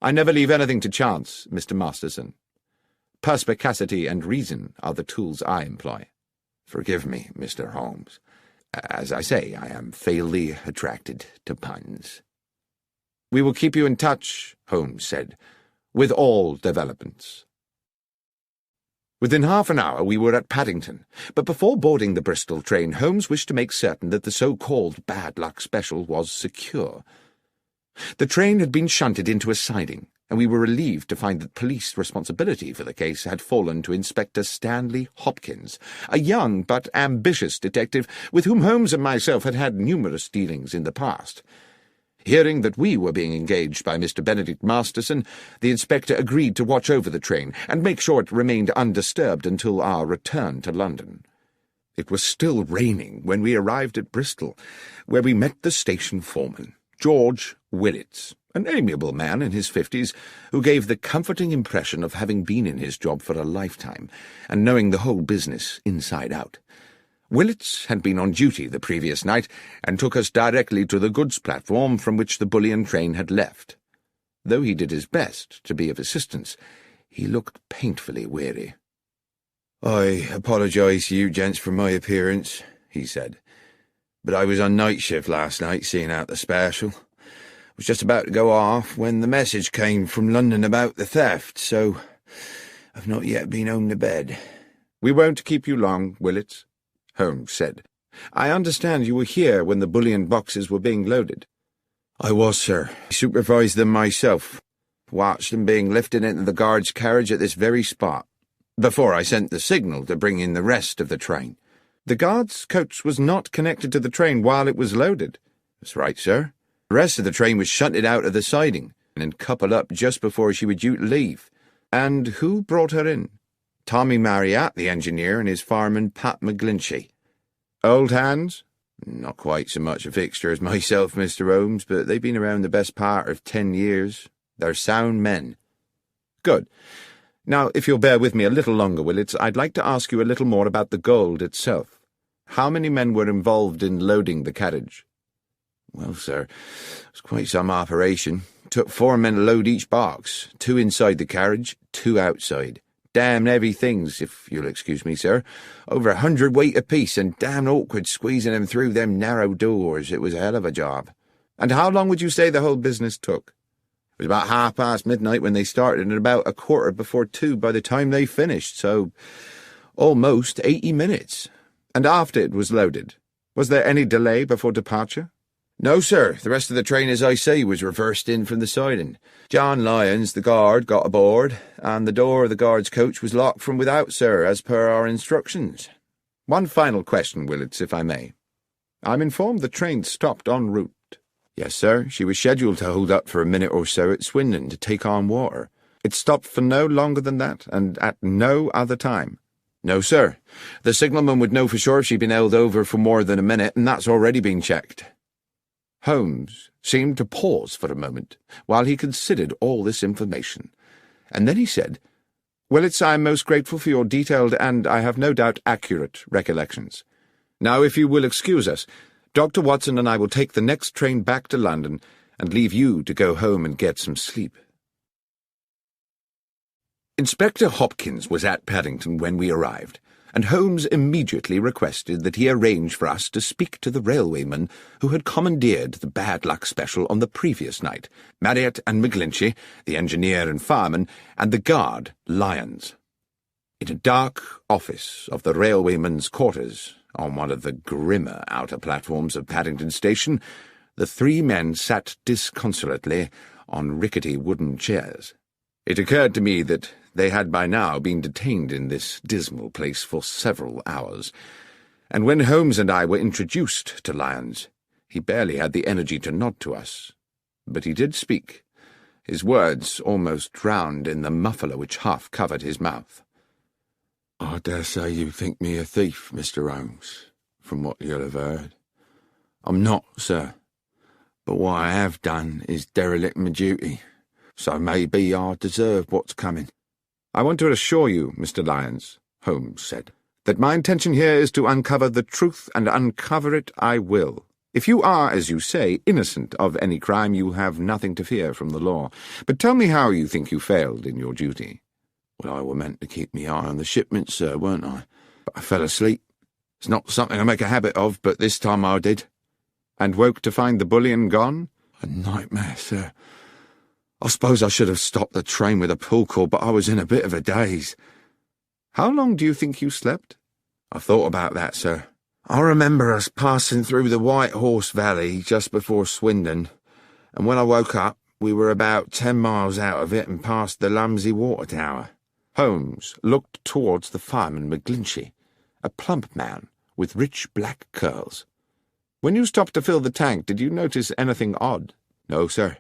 "I never leave anything to chance, Mr. Masterson. Perspicacity and reason are the tools I employ." "Forgive me, Mr. Holmes. As I say, I am fatally attracted to puns." "We will keep you in touch," Holmes said, "with all developments." Within half an hour we were at Paddington, but before boarding the Bristol train, Holmes wished to make certain that the so-called bad luck special was secure. The train had been shunted into a siding, and we were relieved to find that police responsibility for the case had fallen to Inspector Stanley Hopkins, a young but ambitious detective with whom Holmes and myself had had numerous dealings in the past. Hearing that we were being engaged by Mr. Benedict Masterson, the inspector agreed to watch over the train and make sure it remained undisturbed until our return to London. It was still raining when we arrived at Bristol, where we met the station foreman, George Willits, an amiable man in his 50s, who gave the comforting impression of having been in his job for a lifetime and knowing the whole business inside out. Willits had been on duty the previous night and took us directly to the goods platform from which the bullion train had left. Though he did his best to be of assistance, he looked painfully weary. "I apologise to you gents for my appearance," he said, "but I was on night shift last night seeing out the special. I was just about to go off when the message came from London about the theft, so I've not yet been home to bed." "We won't keep you long, Willits," Holmes said. "I understand you were here when the bullion boxes were being loaded." "I was, sir. I supervised them myself. Watched them being lifted into the guard's carriage at this very spot, before I sent the signal to bring in the rest of the train." "The guard's coach was not connected to the train while it was loaded." "That's right, sir. The rest of the train was shunted out of the siding and coupled up just before she was due to leave." "And who brought her in?" "Tommy Marriott, the engineer, and his fireman Pat McGlinchey." "Old hands?" "Not quite so much a fixture as myself, Mr. Holmes, but they've been around the best part of 10 years. They're sound men." "Good. Now, if you'll bear with me a little longer, Willits, I'd like to ask you a little more about the gold itself. How many men were involved in loading the carriage?" "Well, sir, it was quite some operation. It took 4 men to load each box, 2 inside the carriage, 2 outside. Damn heavy things, if you'll excuse me, sir. Over 100 weight apiece, and damn awkward squeezing them through them narrow doors. It was a hell of a job." "And how long would you say the whole business took?" "It was about midnight when they started, and about 2:15 by the time they finished, so almost 80 minutes. "And after it was loaded, was there any delay before departure?" "No, sir. The rest of the train, as I say, was reversed in from the siding. John Lyons, the guard, got aboard, and the door of the guard's coach was locked from without, sir, as per our instructions." "One final question, Willits, if I may. I'm informed the train stopped en route." "Yes, sir. She was scheduled to hold up for a minute or so at Swindon to take on water." "It stopped for no longer than that, and at no other time?" "No, sir. The signalman would know for sure if she'd been held over for more than a minute, and that's already been checked." Holmes seemed to pause for a moment while he considered all this information, and then he said, "Willits, I am most grateful for your detailed and, I have no doubt, accurate recollections. Now, if you will excuse us, Dr. Watson and I will take the next train back to London and leave you to go home and get some sleep." Inspector Hopkins was at Paddington when we arrived, and Holmes immediately requested that he arrange for us to speak to the railwayman who had commandeered the bad luck special on the previous night, Marriott and McGlinchey, the engineer and fireman, and the guard, Lyons. In a dark office of the railwayman's quarters, on one of the grimmer outer platforms of Paddington Station, The three men sat disconsolately on rickety wooden chairs. It occurred to me that they had by now been detained in this dismal place for several hours, and when Holmes and I were introduced to Lyons, he barely had the energy to nod to us. But he did speak, his words almost drowned in the muffler which half covered his mouth. "I dare say you think me a thief, Mr. Holmes, from what you'll have heard. I'm not, sir, but what I have done is derelict my duty, so maybe I deserve what's coming." "I want to assure you, Mr. Lyons," Holmes said, "that my intention here is to uncover the truth, and uncover it I will. If you are, as you say, innocent of any crime, you have nothing to fear from the law. But tell me how you think you failed in your duty." "Well, I were meant to keep me eye on the shipment, sir, weren't I? But I fell asleep. It's not something I make a habit of, but this time I did." "And woke to find the bullion gone?" "A nightmare, sir. I suppose I should have stopped the train with a pull cord, but I was in a bit of a daze." "How long do you think you slept?" "I thought about that, sir. I remember us passing through the White Horse Valley just before Swindon, and when I woke up, we were about 10 miles out of it and past the Lumsey Water Tower." Holmes looked towards the fireman McGlinchey, a plump man with rich black curls. "When you stopped to fill the tank, did you notice anything odd?" "No, sir.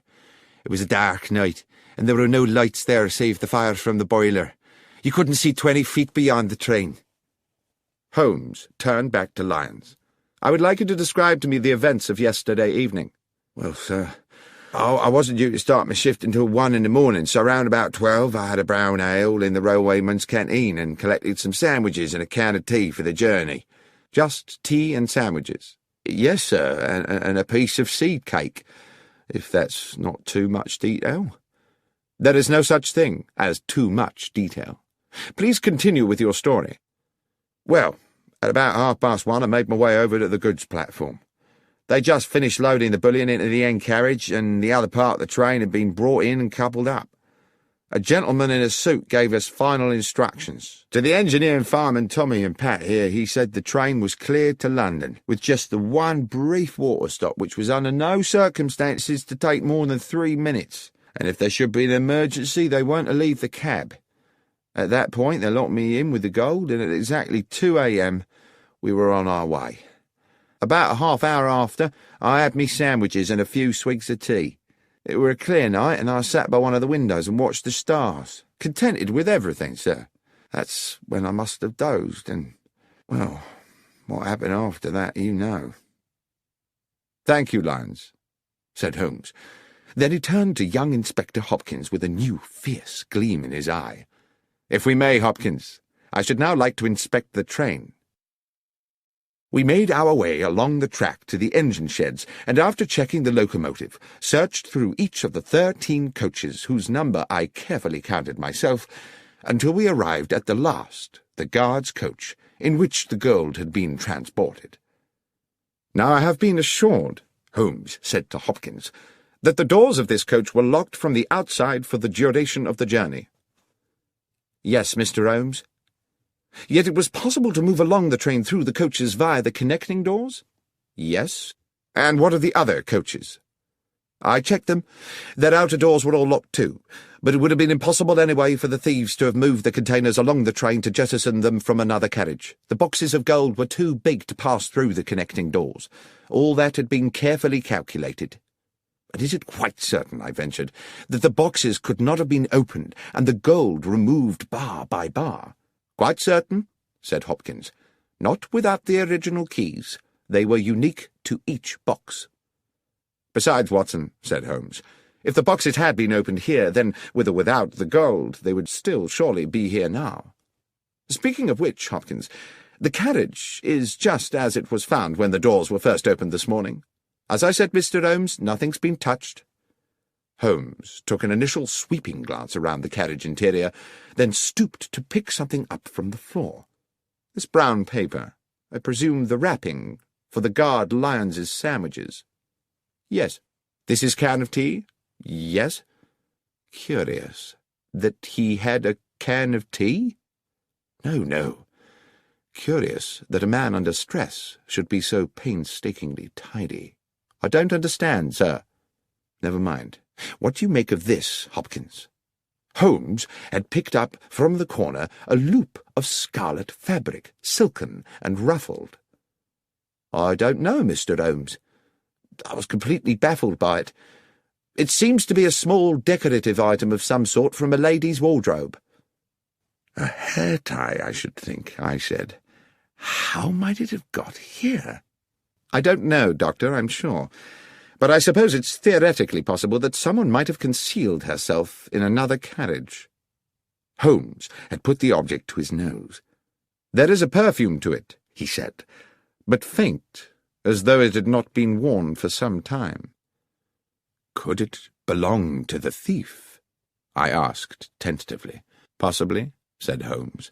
It was a dark night, and there were no lights there save the fire from the boiler. You couldn't see 20 feet beyond the train." Holmes turned back to Lyons. "I would like you to describe to me the events of yesterday evening." "Well, sir, I wasn't due to start my shift until 1 in the morning, so around about 12 I had a brown ale in the railwayman's canteen and collected some sandwiches and a can of tea for the journey." "Just tea and sandwiches?" "Yes, sir, and a piece of seed cake, if that's not too much detail." "There is no such thing as too much detail. Please continue with your story." "Well, at about 1:30 I made my way over to the goods platform. They just finished loading the bullion into the end carriage, and the other part of the train had been brought in and coupled up. A gentleman in a suit gave us final instructions. To the engineer and fireman Tommy and Pat here, he said the train was cleared to London, with just the one brief water stop, which was under no circumstances to take more than 3 minutes, and if there should be an emergency, they weren't to leave the cab. At that point, they locked me in with the gold, and at exactly 2 a.m. we were on our way. About a half hour after, I had me sandwiches and a few swigs of tea. It were a clear night, and I sat by one of the windows and watched the stars, contented with everything, sir. That's when I must have dozed, and, well, what happened after that, you know." "Thank you, Lyons," said Holmes. Then he turned to young Inspector Hopkins with a new fierce gleam in his eye. "If we may, Hopkins, I should now like to inspect the train." We made our way along the track to the engine sheds, and after checking the locomotive, searched through each of the 13 coaches, whose number I carefully counted myself, until we arrived at the last, the guard's coach, in which the gold had been transported. "Now I have been assured," Holmes said to Hopkins, "that the doors of this coach were locked from the outside for the duration of the journey." "Yes, Mr. Holmes." "Yet it was possible to move along the train through the coaches via the connecting doors?" "Yes." "And what of the other coaches?" "I checked them. Their outer doors were all locked too, but it would have been impossible anyway for the thieves to have moved the containers along the train to jettison them from another carriage. The boxes of gold were too big to pass through the connecting doors. All that had been carefully calculated." "But is it quite certain," I ventured, "that the boxes could not have been opened and the gold removed bar by bar?" "Quite certain," said Hopkins. "Not without the original keys. They were unique to each box." "Besides, Watson," said Holmes, "if the boxes had been opened here, then, with or without the gold, they would still surely be here now. Speaking of which, Hopkins, the carriage is just as it was found when the doors were first opened this morning. As I said, Mr. Holmes, nothing's been touched." Holmes took an initial sweeping glance around the carriage interior, then stooped to pick something up from the floor. "This brown paper, I presume the wrapping for the guard Lyons's sandwiches?" "Yes." "This is can of tea?" "Yes." "Curious that he had a can of tea?" No. Curious that a man under stress should be so painstakingly tidy. I don't understand, sir. Never mind. What do you make of this, Hopkins? Holmes had picked up from the corner a loop of scarlet fabric, silken and ruffled. I don't know, Mr. Holmes. I was completely baffled by it. It seems to be a small decorative item of some sort from a lady's wardrobe. A hair tie, I should think, I said. How might it have got here? I don't know, Doctor, I'm sure. But I suppose it's theoretically possible that someone might have concealed herself in another carriage. Holmes had put the object to his nose. There is a perfume to it, he said, but faint, as though it had not been worn for some time. Could it belong to the thief? I asked tentatively. Possibly, said Holmes,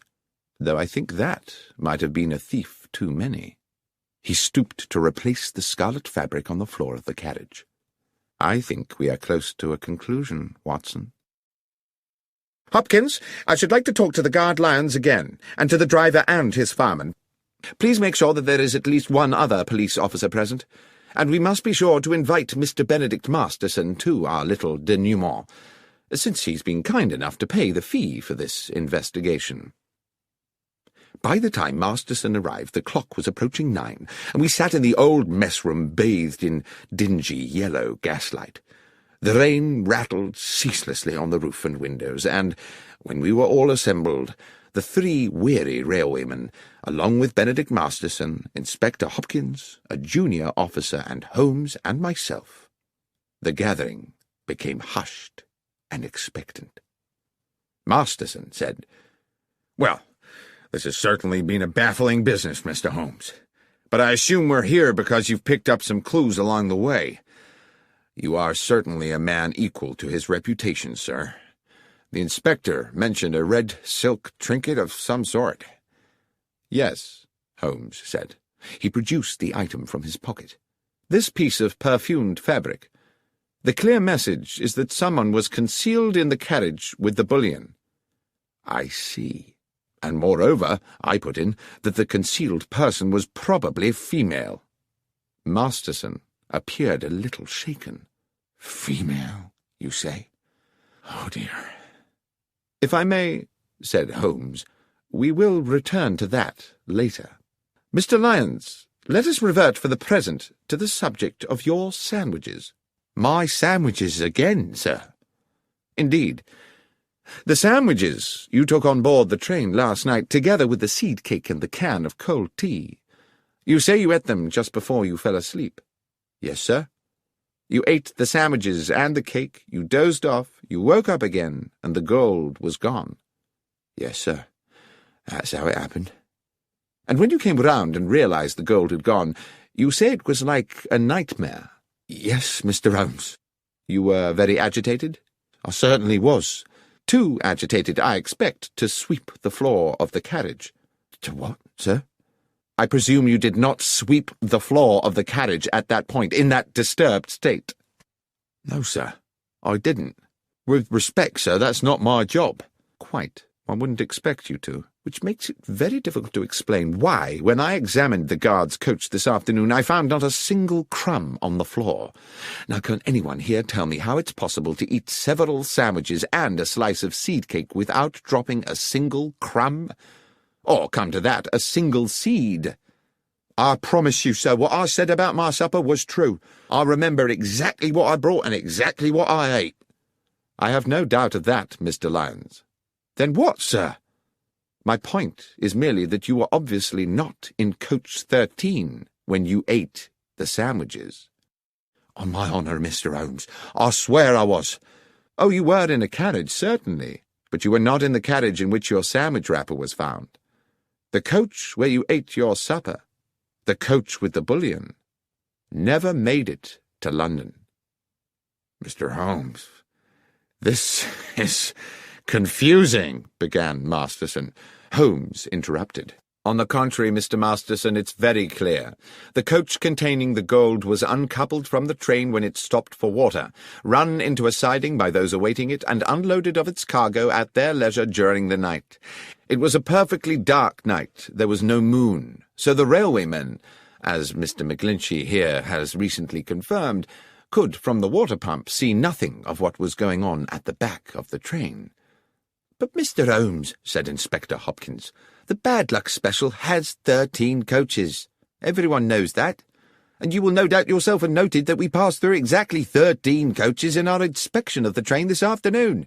though I think that might have been a thief too many. He stooped to replace the scarlet fabric on the floor of the carriage. I think we are close to a conclusion, Watson. Hopkins, I should like to talk to the guard lions again, and to the driver and his fireman. Please make sure that there is at least one other police officer present, and we must be sure to invite Mr. Benedict Masterson to our little denouement, since he's been kind enough to pay the fee for this investigation. By the time Masterson arrived, the clock was approaching 9, and we sat in the old mess-room bathed in dingy yellow gaslight. The rain rattled ceaselessly on the roof and windows, and, when we were all assembled, the 3 weary railwaymen, along with Benedict Masterson, Inspector Hopkins, a junior officer, and Holmes and myself, the gathering became hushed and expectant. Masterson said, "Well, this has certainly been a baffling business, Mr. Holmes. But I assume we're here because you've picked up some clues along the way. You are certainly a man equal to his reputation, sir. The inspector mentioned a red silk trinket of some sort." "Yes," Holmes said. He produced the item from his pocket. "This piece of perfumed fabric. The clear message is that someone was concealed in the carriage with the bullion." "I see. And moreover," I put in, "that the concealed person was probably female." Masterson appeared a little shaken. "Female, you say? Oh, dear." "If I may," said Holmes, "we will return to that later. Mr. Lyons, let us revert for the present to the subject of your sandwiches." "My sandwiches again, sir?" "Indeed. The sandwiches you took on board the train last night, together with the seed cake and the can of cold tea. You say you ate them just before you fell asleep." "Yes, sir." "You ate the sandwiches and the cake, you dozed off, you woke up again, and the gold was gone." "Yes, sir. That's how it happened." "And when you came round and realized the gold had gone, you say it was like a nightmare." "Yes, Mr. Holmes." "You were very agitated?" "I certainly was. Too agitated, I expect, to sweep the floor of the carriage." "To what, sir?" "I presume you did not sweep the floor of the carriage at that point, in that disturbed state." "No, sir, I didn't. With respect, sir, that's not my job." "Quite. I wouldn't expect you to, which makes it very difficult to explain why, when I examined the guard's coach this afternoon, I found not a single crumb on the floor. Now, can anyone here tell me how it's possible to eat several sandwiches and a slice of seed cake without dropping a single crumb? Or, come to that, a single seed?" "I promise you, sir, what I said about my supper was true. I remember exactly what I brought and exactly what I ate." "I have no doubt of that, Mr. Lyons." "Then what, sir?" "My point is merely that you were obviously not in coach 13 when you ate the sandwiches." "On my honour, Mr. Holmes, I swear I was." "Oh, you were in a carriage, certainly, but you were not in the carriage in which your sandwich wrapper was found. The coach where you ate your supper, the coach with the bullion, never made it to London." "Mr. Holmes, this is confusing," began Masterson. Holmes interrupted. "On the contrary, Mr. Masterson, it's very clear. The coach containing the gold was uncoupled from the train when it stopped for water, run into a siding by those awaiting it, and unloaded of its cargo at their leisure during the night. It was a perfectly dark night. There was no moon, so the railwaymen, as Mr. McGlinchey here has recently confirmed, could, from the water pump, see nothing of what was going on at the back of the train. "But, Mr. Holmes," said Inspector Hopkins, "the Bad Luck Special has 13 coaches. Everyone knows that. And you will no doubt yourself have noted that we passed through exactly 13 coaches in our inspection of the train this afternoon."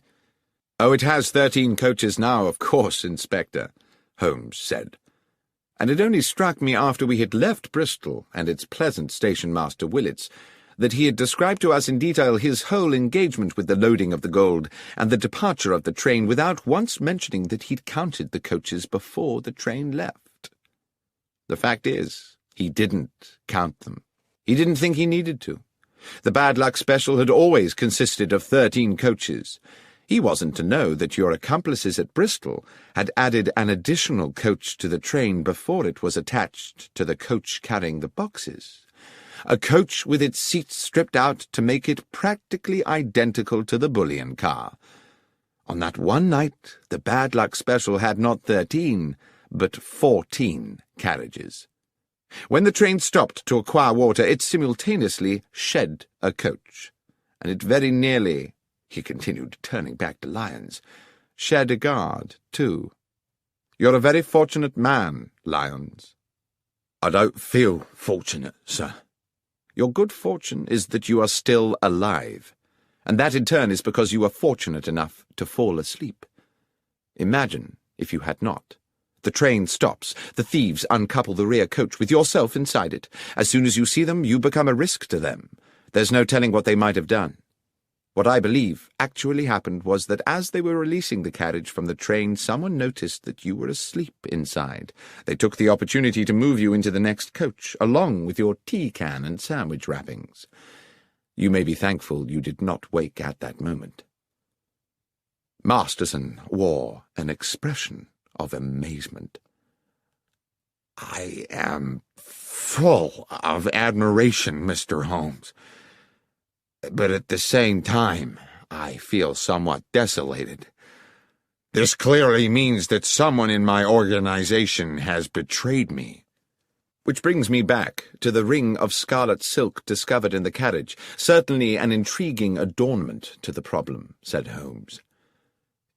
"Oh, it has 13 coaches now, of course, Inspector," Holmes said. And it only struck me after we had left Bristol and its pleasant station-master Willits that he had described to us in detail his whole engagement with the loading of the gold and the departure of the train without once mentioning that he'd counted the coaches before the train left. The fact is, he didn't count them. He didn't think he needed to. The Bad Luck Special had always consisted of 13 coaches. He wasn't to know that your accomplices at Bristol had added an additional coach to the train before it was attached to the coach carrying the boxes. A coach with its seats stripped out to make it practically identical to the bullion car. On that one night, the Bad Luck Special had not 13, but 14 carriages. When the train stopped to acquire water, it simultaneously shed a coach, and it very nearly, he continued, turning back to Lyons, shed a guard, too. You're a very fortunate man, Lyons." "I don't feel fortunate, sir." "Your good fortune is that you are still alive, and that in turn is because you were fortunate enough to fall asleep. Imagine if you had not. The train stops. The thieves uncouple the rear coach with yourself inside it. As soon as you see them, you become a risk to them. There's no telling what they might have done. What I believe actually happened was that as they were releasing the carriage from the train, someone noticed that you were asleep inside. They took the opportunity to move you into the next coach, along with your tea can and sandwich wrappings. You may be thankful you did not wake at that moment." Masterson wore an expression of amazement. "I am full of admiration, Mr. Holmes. But at the same time, I feel somewhat desolated. This clearly means that someone in my organization has betrayed me." "Which brings me back to the ring of scarlet silk discovered in the carriage, certainly an intriguing adornment to the problem," said Holmes.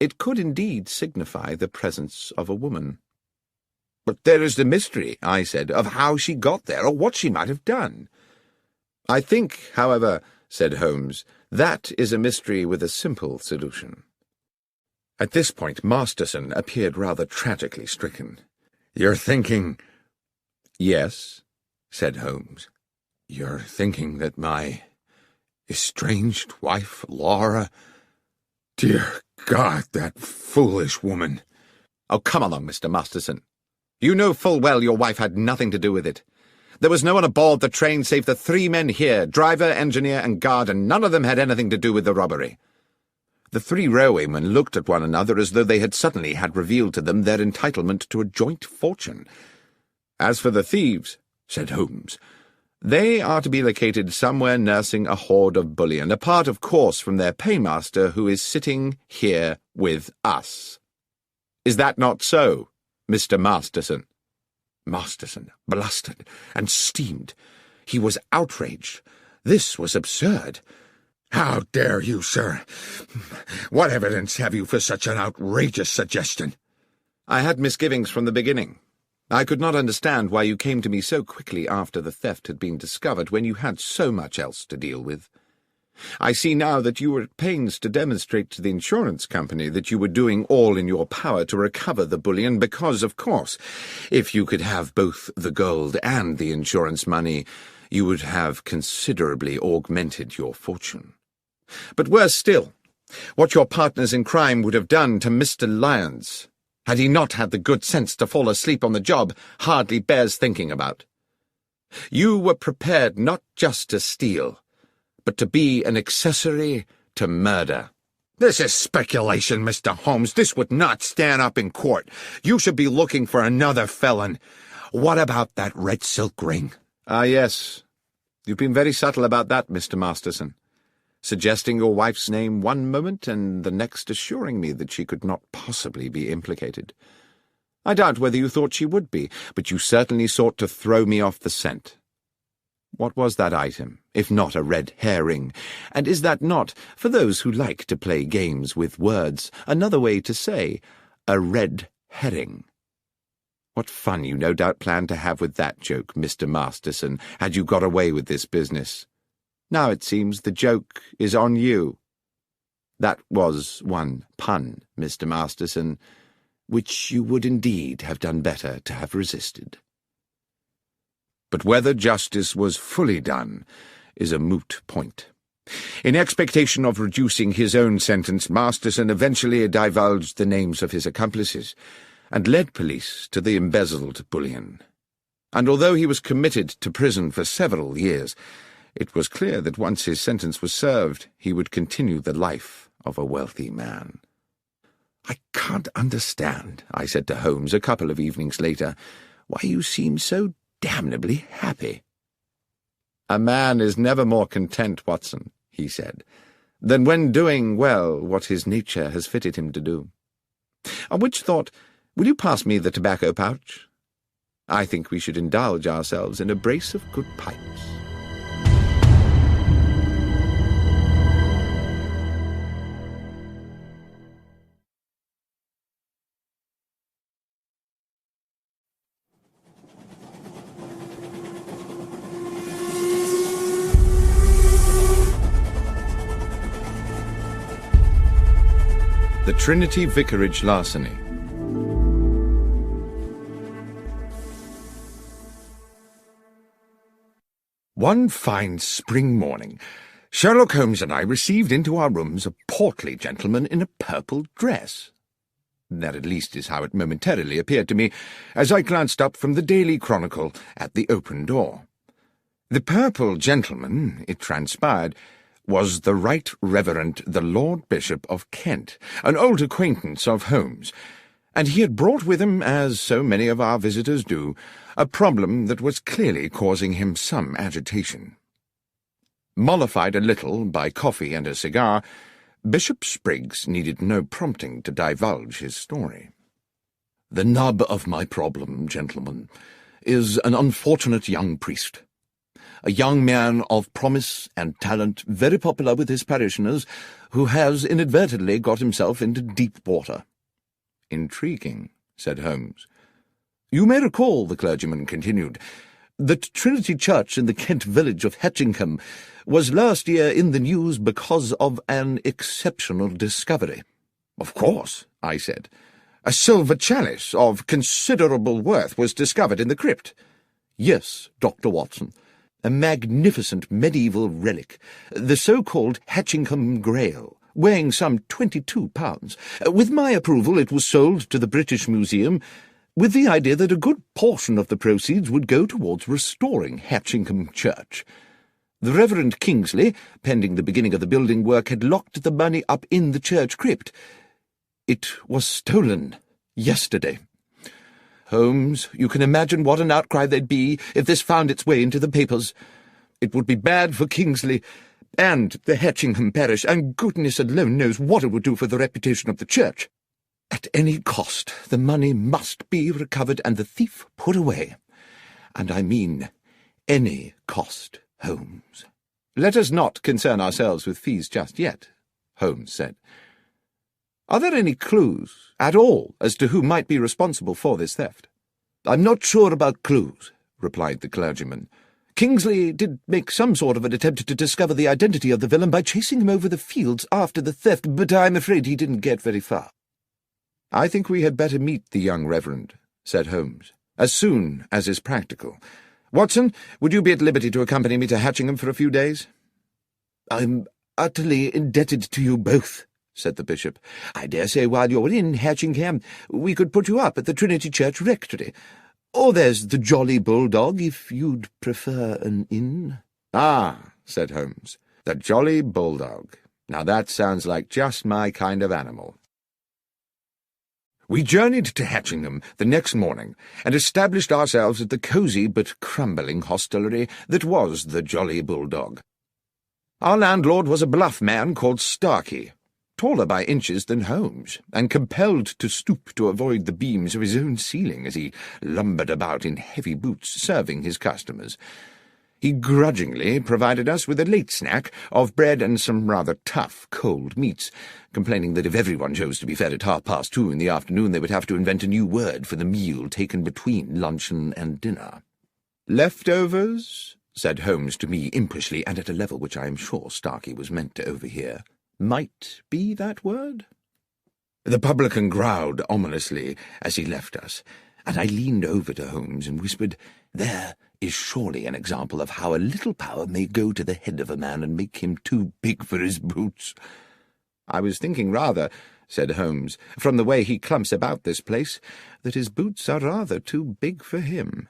"It could indeed signify the presence of a woman." "But there is the mystery," I said, "of how she got there, or what she might have done." "I think, however," said Holmes, "that is a mystery with a simple solution." At this point Masterson appeared rather tragically stricken. "You're thinking—" "Yes," said Holmes. "You're thinking that my estranged wife, Laura— Dear God, that foolish woman—" "Oh, come along, Mr. Masterson. You know full well your wife had nothing to do with it. There was no one aboard the train save the 3 men here, driver, engineer, and guard, and none of them had anything to do with the robbery." The 3 railwaymen looked at one another as though they had suddenly had revealed to them their entitlement to a joint fortune. "As for the thieves," said Holmes, "they are to be located somewhere nursing a hoard of bullion, apart, of course, from their paymaster, who is sitting here with us. Is that not so, Mr. Masterson?" Masterson blustered and steamed. He was outraged. This was absurd. "How dare you, sir? What evidence have you for such an outrageous suggestion?" "I had misgivings from the beginning. I could not understand why you came to me so quickly after the theft had been discovered, when you had so much else to deal with. I see now that you were at pains to demonstrate to the insurance company that you were doing all in your power to recover the bullion because, of course, if you could have both the gold and the insurance money, you would have considerably augmented your fortune. But worse still, what your partners in crime would have done to Mr. Lyons, had he not had the good sense to fall asleep on the job, hardly bears thinking about. You were prepared not just to steal, but to be an accessory to murder." "This is speculation, Mr. Holmes. This would not stand up in court. You should be looking for another felon. What about that red silk ring?" "Ah, yes. You've been very subtle about that, Mr. Masterson, suggesting your wife's name one moment and the next assuring me that she could not possibly be implicated. I doubt whether you thought she would be, but you certainly sought to throw me off the scent. What was that item, if not a red herring? And is that not, for those who like to play games with words, another way to say, a red herring? What fun you no doubt planned to have with that joke, Mr. Masterson, had you got away with this business. Now it seems the joke is on you. That was one pun, Mr. Masterson, which you would indeed have done better to have resisted. But whether justice was fully done is a moot point. In expectation of reducing his own sentence, Masterson eventually divulged the names of his accomplices and led police to the embezzled bullion. And although he was committed to prison for several years, it was clear that once his sentence was served, he would continue the life of a wealthy man. "I can't understand," I said to Holmes a couple of evenings later, "why you seem so damnably happy." "A man is never more content, Watson," he said, "than when doing well what his nature has fitted him to do. On which thought, will you pass me the tobacco pouch? I think we should indulge ourselves in a brace of good pipes." The Trinity Vicarage Larceny. One fine spring morning, Sherlock Holmes and I received into our rooms a portly gentleman in a purple dress. That at least is how it momentarily appeared to me, as I glanced up from the Daily Chronicle at the open door. The purple gentleman, it transpired, was the Right Reverend the Lord Bishop of Kent, an old acquaintance of Holmes, and he had brought with him, as so many of our visitors do, a problem that was clearly causing him some agitation. Mollified a little by coffee and a cigar, Bishop Spriggs needed no prompting to divulge his story. "The nub of my problem, gentlemen, is an unfortunate young priest. A young man of promise and talent, very popular with his parishioners, who has inadvertently got himself into deep water." "Intriguing," said Holmes. "You may recall," the clergyman continued, "that Trinity Church in the Kent village of Hatchingham was last year in the news because of an exceptional discovery." "Of course," I said. "A silver chalice of considerable worth was discovered in the crypt." "Yes, Dr. Watson. A magnificent medieval relic, the so-called Hatchingham Grail, weighing some 22 pounds. With my approval it was sold to the British Museum, with the idea that a good portion of the proceeds would go towards restoring Hatchingham Church. The Reverend Kingsley, pending the beginning of the building work, had locked the money up in the church crypt. It was stolen yesterday. Holmes, you can imagine what an outcry there'd be if this found its way into the papers. It would be bad for Kingsley and the Hatchingham parish, and goodness alone knows what it would do for the reputation of the church. At any cost, the money must be recovered and the thief put away. And I mean any cost, Holmes." "Let us not concern ourselves with fees just yet," Holmes said. "Are there any clues at all as to who might be responsible for this theft?" "I'm not sure about clues," replied the clergyman. "Kingsley did make some sort of an attempt to discover the identity of the villain by chasing him over the fields after the theft, but I'm afraid he didn't get very far." "I think we had better meet the young reverend," said Holmes, "as soon as is practical. Watson, would you be at liberty to accompany me to Hatchingham for a few days?" "I'm utterly indebted to you both," said the bishop. "I dare say while you're in Hatchingham we could put you up at the Trinity Church Rectory. Or there's the Jolly Bulldog, if you'd prefer an inn." "Ah," said Holmes, "the Jolly Bulldog. Now that sounds like just my kind of animal." We journeyed to Hatchingham the next morning and established ourselves at the cosy but crumbling hostelry that was the Jolly Bulldog. Our landlord was a bluff man called Starkey. taller by inches than Holmes, and compelled to stoop to avoid the beams of his own ceiling as he lumbered about in heavy boots serving his customers. He grudgingly provided us with a late snack of bread and some rather tough cold meats, complaining that if everyone chose to be fed at 2:30 in the afternoon, they would have to invent a new word for the meal taken between luncheon and dinner. "Leftovers?" said Holmes to me impishly, and at a level which I am sure Starkey was meant to overhear. "Might be that word?" The publican growled ominously as he left us, and I leaned over to Holmes and whispered, "There is surely an example of how a little power may go to the head of a man and make him too big for his boots." "I was thinking rather," said Holmes, "from the way he clumps about this place, that his boots are rather too big for him."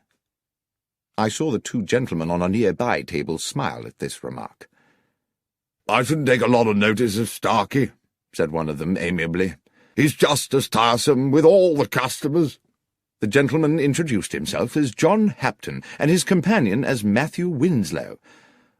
I saw the two gentlemen on a nearby table smile at this remark. "I shouldn't take a lot of notice of Starkey," said one of them amiably. "He's just as tiresome with all the customers." The gentleman introduced himself as John Hapton, and his companion as Matthew Winslow.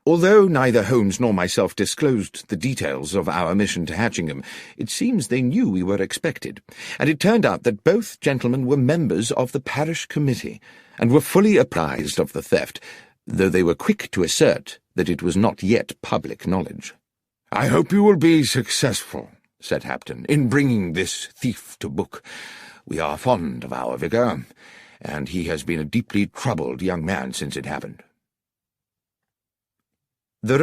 Although neither Holmes nor myself disclosed the details of our mission to Hatchingham, it seems they knew we were expected, and it turned out that both gentlemen were members of the parish committee, and were fully apprised of the theft, though they were quick to assert that it was not yet public knowledge. "I hope you will be successful," said Hapton, "in bringing this thief to book. We are fond of our vicar, and he has been a deeply troubled young man since it happened." The